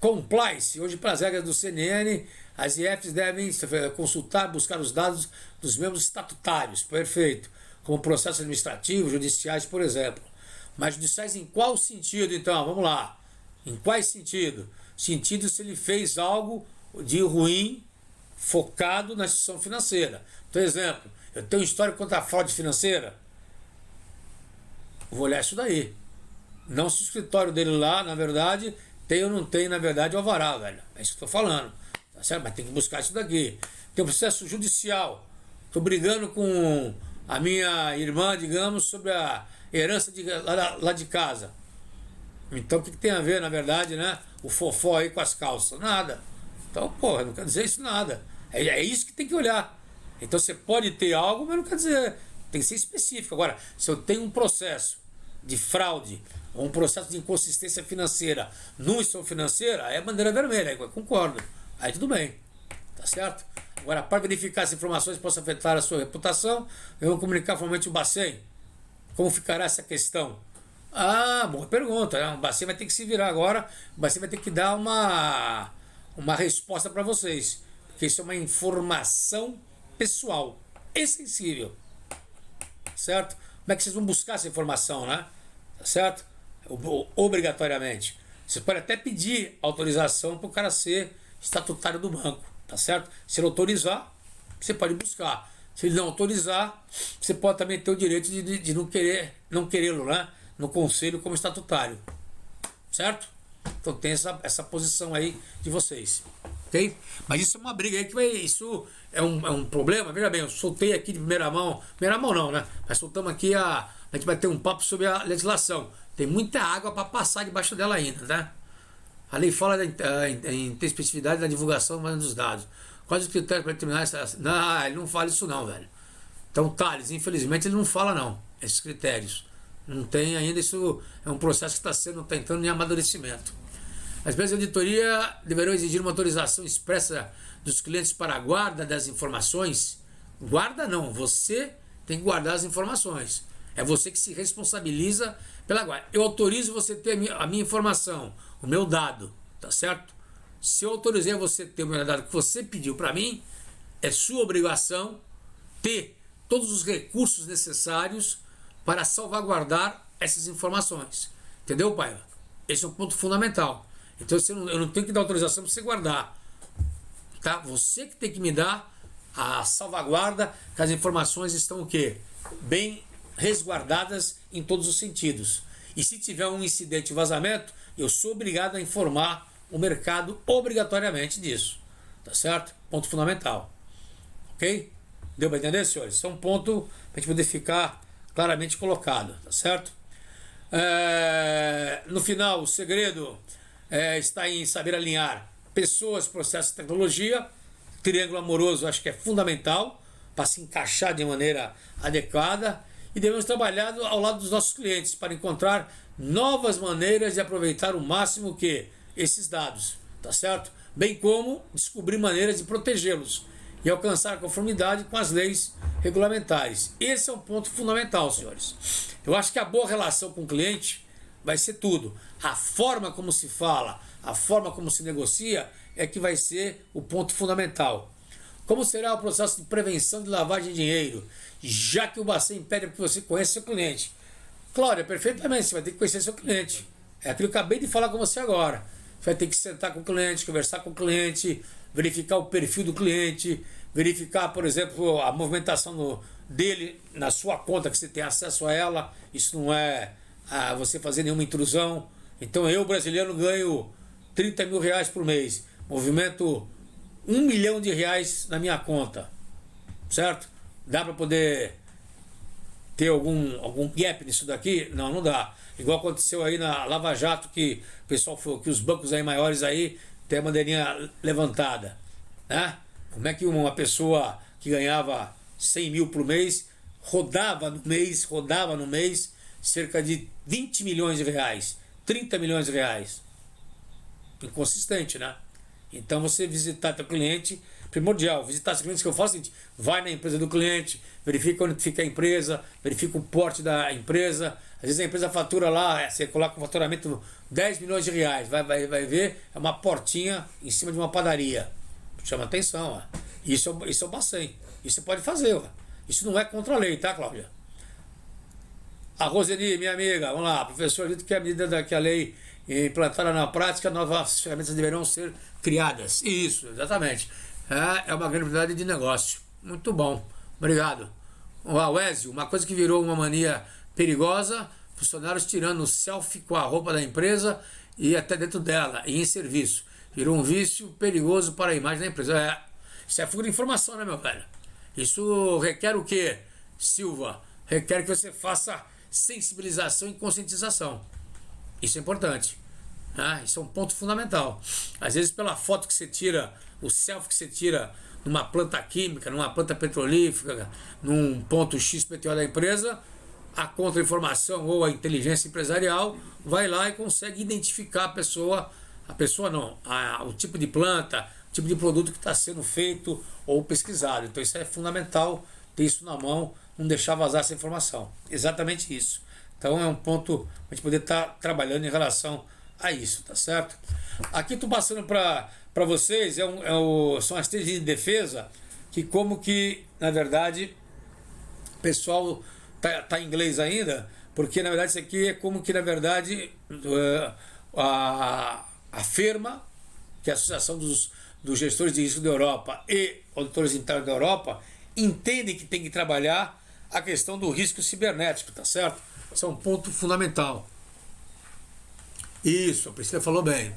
[SPEAKER 1] Compliance. Hoje, para as regras do CNN, as IFs devem consultar, buscar os dados dos membros estatutários. Perfeito. Como processos administrativos, judiciais, por exemplo. Mas judiciais em qual sentido, então? Vamos lá. Em quais sentido? Sentido se ele fez algo de ruim focado na instituição financeira. Então, exemplo, eu tenho história contra a fraude financeira. Vou olhar isso daí. Não se o escritório dele lá, na verdade, tem ou não tem, na verdade, o alvará, velho. É isso que eu estou falando. Tá certo? Mas tem que buscar isso daqui. Tem um processo judicial. Estou brigando com a minha irmã, digamos, sobre a herança lá de casa. Então o que tem a ver, na verdade, né? O fofó aí com as calças? Nada. Então, porra, não quer dizer isso nada. É isso que tem que olhar. Então você pode ter algo, mas não quer dizer. Tem que ser específico. Agora, se eu tenho um processo de fraude ou um processo de inconsistência financeira numa instituição financeira, aí é bandeira vermelha, aí eu concordo. Aí tudo bem. Tá certo? Agora, para verificar as informações que possam afetar a sua reputação, eu vou comunicar formalmente o Bacen. Como ficará essa questão? Boa pergunta. Né? O Bacen vai ter que se virar agora. O Bacen vai ter que dar uma resposta para vocês. Porque isso é uma informação pessoal e sensível. Certo? Como é que vocês vão buscar essa informação, né? Tá certo? Obrigatoriamente. Você pode até pedir autorização para o cara ser estatutário do banco. Tá certo? Se ele autorizar, você pode buscar. Se ele não autorizar, você pode também ter o direito de não querê-lo, né? No conselho como estatutário. Certo? Então tem essa posição aí de vocês. Ok? Mas isso é uma briga aí que vai. Isso é um problema. Veja bem, eu soltei aqui de primeira mão não, né? Mas soltamos aqui a gente vai ter um papo sobre a legislação. Tem muita água para passar debaixo dela ainda, tá? A lei fala em ter especificidade da divulgação dos dados. Quais os critérios para determinar essa. Não, ele não fala isso não, velho. Então, Thales, infelizmente, ele não fala não, esses critérios. Não tem ainda, isso é um processo que está entrando em amadurecimento. As empresas de auditoria deverão exigir uma autorização expressa dos clientes para a guarda das informações. Guarda não, você tem que guardar as informações. É você que se responsabiliza pela guarda. Eu autorizo você ter a minha informação, o meu dado, tá certo? Se eu autorizei você ter o meu dado que você pediu para mim, é sua obrigação ter todos os recursos necessários para salvaguardar essas informações. Entendeu, pai? Esse é um ponto fundamental. Então eu não tenho que dar autorização para você guardar. Tá? Você que tem que me dar a salvaguarda que as informações estão o quê? Bem resguardadas em todos os sentidos. E se tiver um incidente de vazamento, eu sou obrigado a informar o mercado obrigatoriamente disso. Tá certo? Ponto fundamental. Ok? Deu para entender, senhores? Isso é um ponto para a gente poder ficar claramente colocado. Tá certo? No final, o segredo está em saber alinhar pessoas, processos e tecnologia. Triângulo amoroso acho que é fundamental para se encaixar de maneira adequada. E devemos trabalhar ao lado dos nossos clientes para encontrar novas maneiras de aproveitar o máximo que esses dados, tá certo? Bem como descobrir maneiras de protegê-los e alcançar conformidade com as leis regulamentares. Esse é um ponto fundamental, senhores. Eu acho que a boa relação com o cliente vai ser tudo. A forma como se fala, a forma como se negocia é que vai ser o ponto fundamental. Como será o processo de prevenção de lavagem de dinheiro, já que o Bacen pede para que você conheça seu cliente? Cláudia, perfeitamente, você vai ter que conhecer seu cliente. É aquilo que eu acabei de falar com você agora. Você vai ter que sentar com o cliente, conversar com o cliente, verificar o perfil do cliente, verificar, por exemplo, a movimentação dele na sua conta, que você tem acesso a ela. Isso não é você fazer nenhuma intrusão. Então eu, brasileiro, ganho 30 mil reais por mês. Movimento 1 milhão de reais na minha conta. Certo? Dá para poder ter algum gap nisso daqui? Não, não dá. Igual aconteceu aí na Lava Jato, que o pessoal falou que os bancos aí maiores aí tem a bandeirinha levantada. Né? Como é que uma pessoa que ganhava 100 mil por mês rodava no mês cerca de 20 milhões de reais, 30 milhões de reais? Inconsistente, né? Então você visitar teu cliente, primordial, visitar os clientes, que eu faço é o seguinte: vai na empresa do cliente, verifica onde fica a empresa, verifica o porte da empresa. Às vezes a empresa fatura lá, você coloca o faturamento 10 milhões de reais, vai ver, é uma portinha em cima de uma padaria. Chama atenção, ó. Isso é o Bacen. Isso você pode fazer, ó. Isso não é contra a lei, tá, Cláudia? A Roseni, minha amiga, vamos lá, professor, dito que à medida que a lei implantada na prática, novas ferramentas deverão ser criadas. Isso, exatamente. É uma grande oportunidade de negócio. Muito bom. Obrigado. O Ézio, uma coisa que virou uma mania perigosa, funcionários tirando selfie com a roupa da empresa e até dentro dela, e em serviço. Virou um vício perigoso para a imagem da empresa. Isso é fuga de informação, né, meu velho? Isso requer o quê, Silva? Requer que você faça sensibilização e conscientização. Isso é importante. Isso é um ponto fundamental. Às vezes, pela foto que você tira, o selfie que você tira numa planta química, numa planta petrolífera, num ponto XPTO da empresa, a contra-informação ou a inteligência empresarial vai lá e consegue identificar o tipo de planta, o tipo de produto que está sendo feito ou pesquisado. Então isso é fundamental, ter isso na mão, não deixar vazar essa informação. Exatamente isso. Então é um ponto para a gente poder estar trabalhando em relação a isso, tá certo? Aqui estou passando para vocês, são as três linhas de defesa, que como que, na verdade, o pessoal tá em inglês ainda, porque na verdade isso aqui é como que, na verdade, a FERMA, que é a Associação dos Gestores de Risco da Europa e Auditores Internos da Europa, entendem que tem que trabalhar a questão do risco cibernético, tá certo? Isso é um ponto fundamental. Isso, a Priscila falou bem.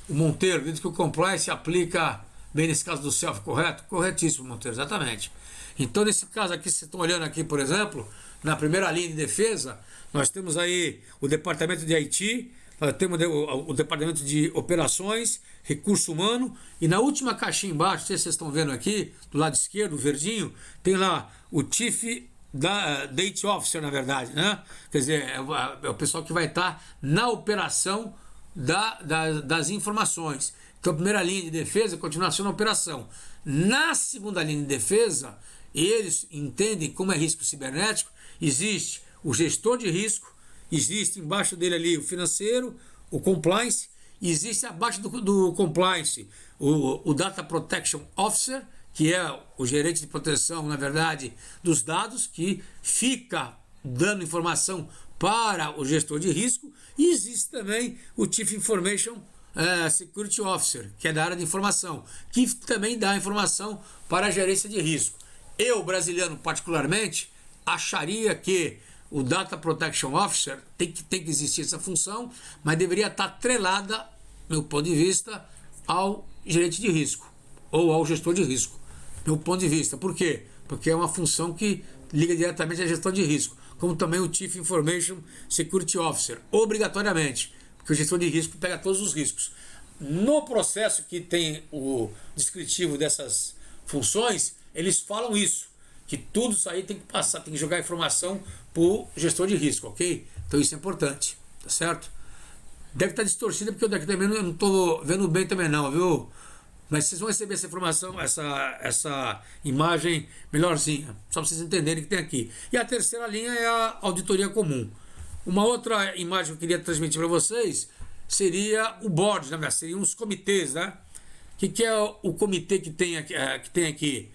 [SPEAKER 1] O Monteiro diz que o compliance aplica bem nesse caso do self, correto? Corretíssimo, Monteiro, exatamente. Então, nesse caso aqui, vocês estão olhando aqui, por exemplo, na primeira linha de defesa, nós temos aí o departamento de IT, nós temos o departamento de operações, recurso humano, e na última caixinha embaixo, não sei se vocês estão vendo aqui, do lado esquerdo, o verdinho, tem lá o Chief Data Officer, na verdade, né? Quer dizer, é o pessoal que vai estar na operação das informações. Então, a primeira linha de defesa continua sendo a operação. Na segunda linha de defesa, eles entendem como é risco cibernético. Existe o gestor de risco, existe embaixo dele ali o financeiro, o compliance, existe abaixo do compliance o Data Protection Officer, que é o gerente de proteção, na verdade, dos dados, que fica dando informação para o gestor de risco, e existe também o Chief Information Security Officer, que é da área de informação, que também dá informação para a gerência de risco. Eu, brasileiro particularmente, acharia que o Data Protection Officer tem que existir essa função, mas deveria estar atrelada, do meu ponto de vista, ao gerente de risco ou ao gestor de risco. Meu ponto de vista. Por quê? Porque é uma função que liga diretamente à gestão de risco, como também o Chief Information Security Officer, obrigatoriamente, porque o gestor de risco pega todos os riscos. No processo que tem o descritivo dessas funções, eles falam isso, que tudo isso aí tem que passar, tem que jogar informação para o gestor de risco, ok? Então isso é importante, tá certo? Deve estar distorcida porque eu daqui também não estou vendo bem também não, viu? Mas vocês vão receber essa informação, essa imagem melhorzinha, só para vocês entenderem que tem aqui. E a terceira linha é a auditoria comum. Uma outra imagem que eu queria transmitir para vocês seria o board, né? Seriam os comitês, né? O que é o comitê que tem aqui?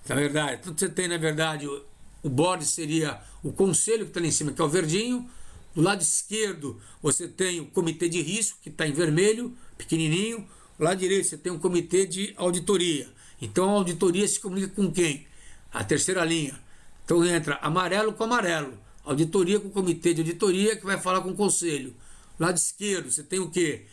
[SPEAKER 1] Na verdade, tudo você tem, na verdade, o board seria o conselho que está ali em cima, que é o verdinho. Do lado esquerdo, você tem o comitê de risco, que está em vermelho, pequenininho. Do lado direito, você tem um comitê de auditoria. Então, a auditoria se comunica com quem? A terceira linha. Então, entra amarelo com amarelo. Auditoria com o comitê de auditoria, que vai falar com o conselho. Do lado esquerdo, você tem o quê?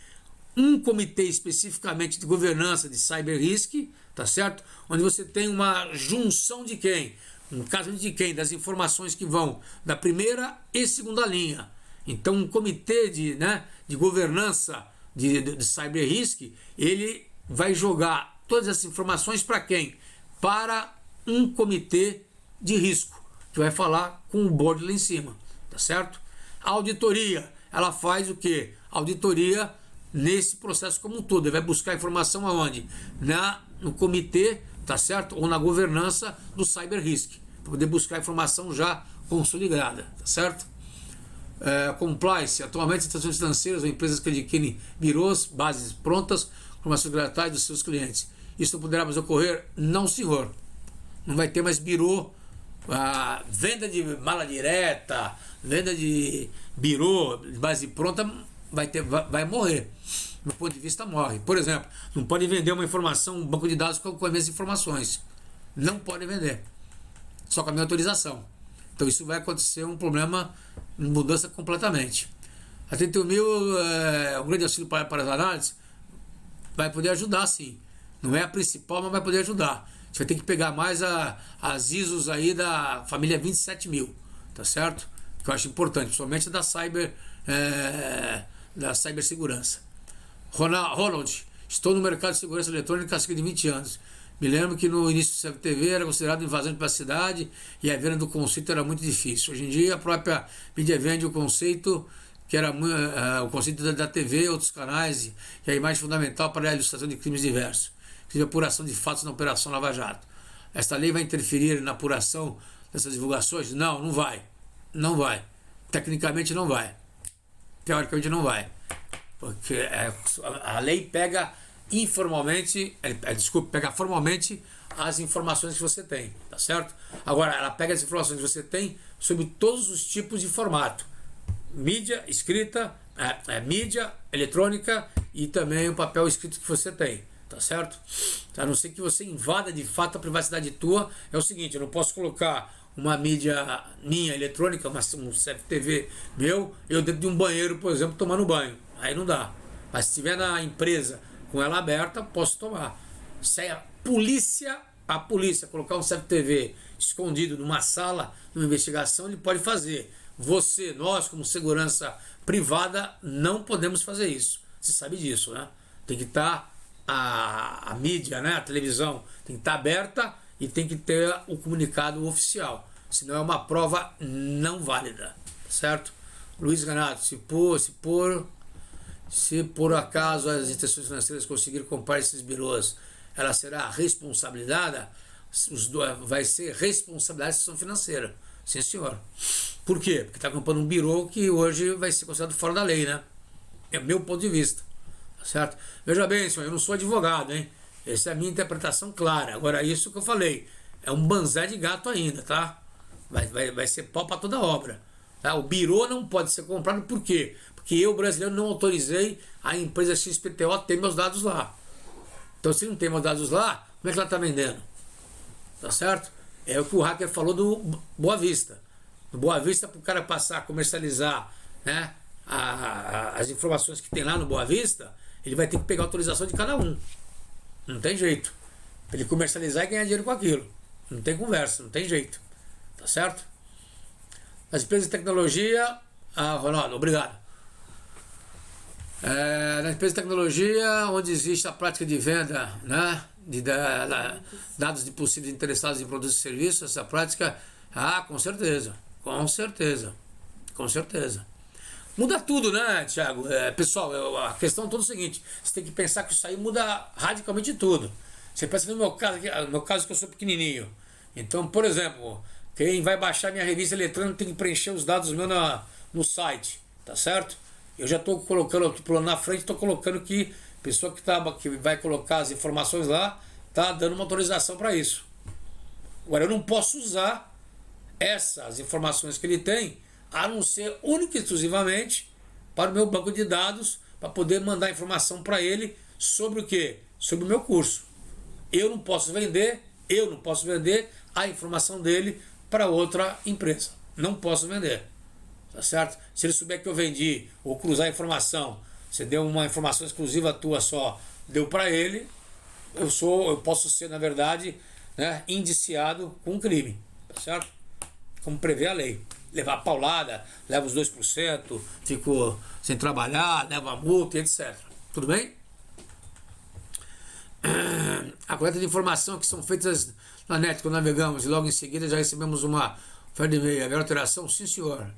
[SPEAKER 1] Um comitê especificamente de governança de cyber risk, tá certo? Onde você tem uma junção de quem? Um caso de quem? Das informações que vão da primeira e segunda linha. Então, um comitê de governança de cyber risk, ele vai jogar todas essas informações para quem? Para um comitê de risco, que vai falar com o board lá em cima, tá certo? A auditoria, ela faz o quê? Auditoria nesse processo como um todo, ele vai buscar informação aonde? No comitê, tá certo? Ou na governança do cyber risk, para poder buscar informação já consolidada, tá certo? Compliance, atualmente instituições financeiras ou empresas que adquirem birôs, bases prontas, informações gratuitas dos seus clientes. Isso não poderá mais ocorrer? Não, senhor. Não vai ter mais birô, venda de mala direta, venda de birô, de base pronta, vai morrer. Do meu ponto de vista, morre. Por exemplo, não pode vender uma informação, um banco de dados com as mesmas informações. Não pode vender. Só com a minha autorização. Então isso vai acontecer um problema, mudança completamente. A 31 mil, um grande auxílio para as análises, vai poder ajudar sim. Não é a principal, mas vai poder ajudar. Você vai ter que pegar mais as ISOs aí da família 27.000, tá certo? Que eu acho importante, principalmente da cibersegurança. Ronald, estou no mercado de segurança eletrônica há cerca de 20 anos. Me lembro que no início do CFTV era considerado invasão de privacidade e a venda do conceito era muito difícil. Hoje em dia a própria mídia vende o conceito, que era o conceito da TV e outros canais, e a imagem fundamental para a ilustração de crimes diversos, inclusive a apuração de fatos na Operação Lava Jato. Esta lei vai interferir na apuração dessas divulgações? Não, não vai. Não vai. Tecnicamente não vai. Teoricamente não vai. Porque a lei pega informalmente, pega formalmente as informações que você tem, tá certo? Agora, ela pega as informações que você tem sobre todos os tipos de formato. Mídia, escrita, mídia, eletrônica e também o papel escrito que você tem, tá certo? A não ser que você invada de fato a privacidade tua, é o seguinte, eu não posso colocar uma mídia minha eletrônica, um CFTV meu, eu dentro de um banheiro, por exemplo, tomando banho. aí não dá. Mas se estiver na empresa com ela aberta, posso tomar. Se a polícia colocar um CFTV escondido numa sala, numa investigação, ele pode fazer. Você, nós, como segurança privada, não podemos fazer isso. Você sabe disso, né? Tem que estar a mídia, né? A televisão tem que estar aberta e tem que ter o comunicado oficial. Senão é uma prova não válida, certo? Luiz Renato, se por acaso as instituições financeiras conseguirem comprar esses birôs, ela será responsabilizada? Vai ser responsabilidade da instituição financeira. Sim, senhor. Por quê? Porque está comprando um birô que hoje vai ser considerado fora da lei, né? É o meu ponto de vista. Tá certo? Veja bem, senhor, eu não sou advogado, hein? Essa é a minha interpretação clara. Agora, isso que eu falei, é um banzé de gato ainda, tá? Vai ser pau para toda obra. Tá? O birô não pode ser comprado, por quê? Porque eu, brasileiro, não autorizei a empresa XPTO a ter meus dados lá. Então, se não tem meus dados lá, como é que ela está vendendo? Tá certo? É o que o hacker falou do Boa Vista. No Boa Vista, para o cara passar a comercializar, né, as informações que tem lá no Boa Vista, ele vai ter que pegar a autorização de cada um. Não tem jeito. Para ele comercializar e ganhar dinheiro com aquilo. Não tem conversa, não tem jeito. Tá certo? As empresas de tecnologia... Ronaldo, obrigado. Na empresa de tecnologia, onde existe a prática de venda, né, de dados de possíveis interessados em produtos e serviços, essa prática, com certeza, com certeza, com certeza. Muda tudo, né, Thiago? Pessoal, a questão é toda o seguinte, você tem que pensar que isso aí muda radicalmente tudo. Você pensa no meu caso que eu sou pequenininho. Então, por exemplo, quem vai baixar minha revista eletrônica tem que preencher os dados meus no site, tá certo? Eu já estou colocando aqui na frente, estou colocando que a pessoa que vai colocar as informações lá está dando uma autorização para isso. Agora, eu não posso usar essas informações que ele tem, a não ser única e exclusivamente para o meu banco de dados, para poder mandar informação para ele sobre o quê? Sobre o meu curso. Eu não posso vender a informação dele para outra empresa. Não posso vender. Tá certo? Se ele souber que eu vendi ou cruzar a informação, você deu uma informação exclusiva tua só, deu para ele, eu posso ser, na verdade, né, indiciado com crime. Tá certo? Como prevê a lei. Levar paulada, leva os 2%, fico sem trabalhar, leva multa, etc. Tudo bem? A coleta de informação que são feitas na net quando navegamos e logo em seguida já recebemos uma oferta de e-mail. Haverá alteração? Sim, senhor.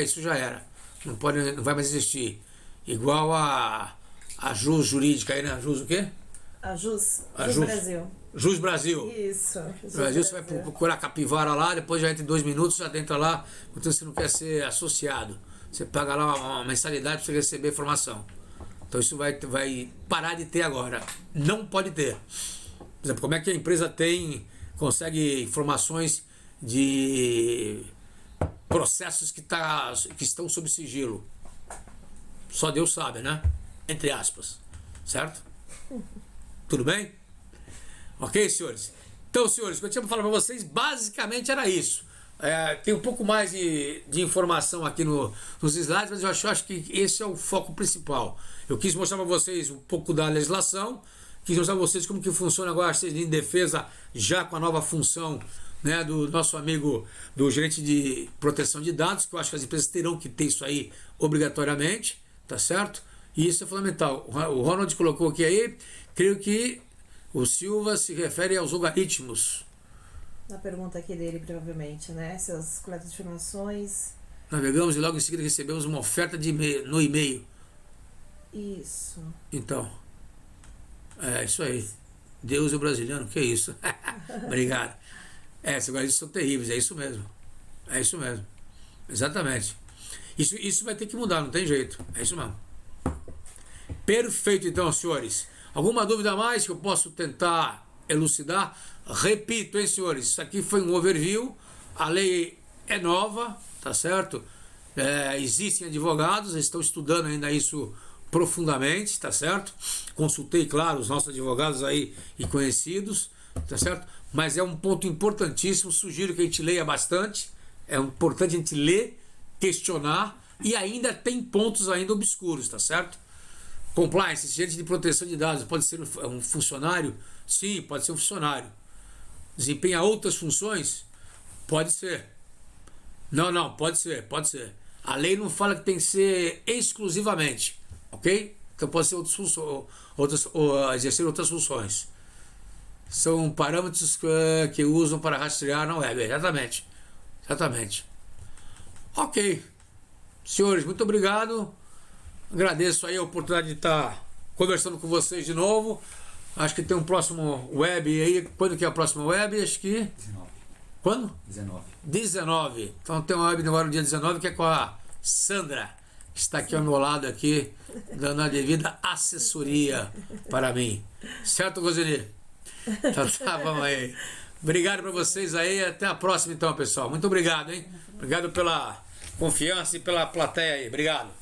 [SPEAKER 1] Isso já era. Não vai mais existir. Igual a JUS jurídica aí, né? JUS o quê?
[SPEAKER 2] A JUS Brasil.
[SPEAKER 1] JUS Brasil.
[SPEAKER 2] Isso.
[SPEAKER 1] Brasil, você vai procurar capivara lá, depois já entra em 2 minutos, já entra lá, então você não quer ser associado. Você paga lá uma mensalidade para você receber informação. Então isso vai parar de ter agora. Não pode ter. Por exemplo, como é que a empresa consegue informações de processos que estão sob sigilo? Só Deus sabe, né? Entre aspas. Certo? Tudo bem? Ok, senhores? Então, senhores, o que eu tinha para falar para vocês basicamente era isso. Tem um pouco mais de informação aqui nos slides, mas eu acho que esse é o foco principal. Eu quis mostrar para vocês um pouco da legislação, quis mostrar para vocês como que funciona agora a de defesa já com a nova função, né, do nosso amigo do gerente de proteção de dados, que eu acho que as empresas terão que ter isso aí obrigatoriamente, tá certo? E isso é fundamental. O Ronald colocou aqui aí, creio que o Silva se refere aos algoritmos.
[SPEAKER 2] Na pergunta aqui dele, provavelmente, né? Se as coletas de informações...
[SPEAKER 1] Navegamos e logo em seguida recebemos uma oferta no e-mail.
[SPEAKER 2] Isso.
[SPEAKER 1] Então, isso aí. Deus é o brasileiro, que isso? Obrigado. Esses algoritmos são terríveis, é isso mesmo. É isso mesmo. Exatamente. Isso vai ter que mudar, não tem jeito. É isso mesmo. Perfeito, então, senhores. Alguma dúvida a mais que eu posso tentar elucidar? Repito, hein, senhores? Isso aqui foi um overview. A lei é nova, tá certo? Existem advogados, eles estão estudando ainda isso profundamente, tá certo? Consultei, claro, os nossos advogados aí e conhecidos, tá certo? Mas é um ponto importantíssimo, sugiro que a gente leia bastante. É importante a gente ler, questionar, E ainda tem pontos ainda obscuros, tá certo? Compliance, agente de proteção de dados, pode ser um funcionário? Sim, pode ser um funcionário. Desempenha outras funções? Pode ser. Não, pode ser. A lei não fala que tem que ser exclusivamente, ok? Então pode ser exercer outras funções. São parâmetros que usam para rastrear na web, exatamente. Ok. Senhores, muito obrigado. Agradeço aí a oportunidade de estar conversando com vocês de novo. Acho que tem um próximo web aí. Quando que é a próxima web? Acho que...
[SPEAKER 3] 19.
[SPEAKER 1] Quando?
[SPEAKER 3] 19.
[SPEAKER 1] Então tem uma web agora no dia 19 que é com a Sandra, que está aqui ao meu lado aqui, dando a devida assessoria para mim. Certo, Roseli? Então tá, vamos aí. Obrigado para vocês aí. Até a próxima então, pessoal. Muito obrigado, hein? Obrigado pela confiança e pela plateia aí. Obrigado.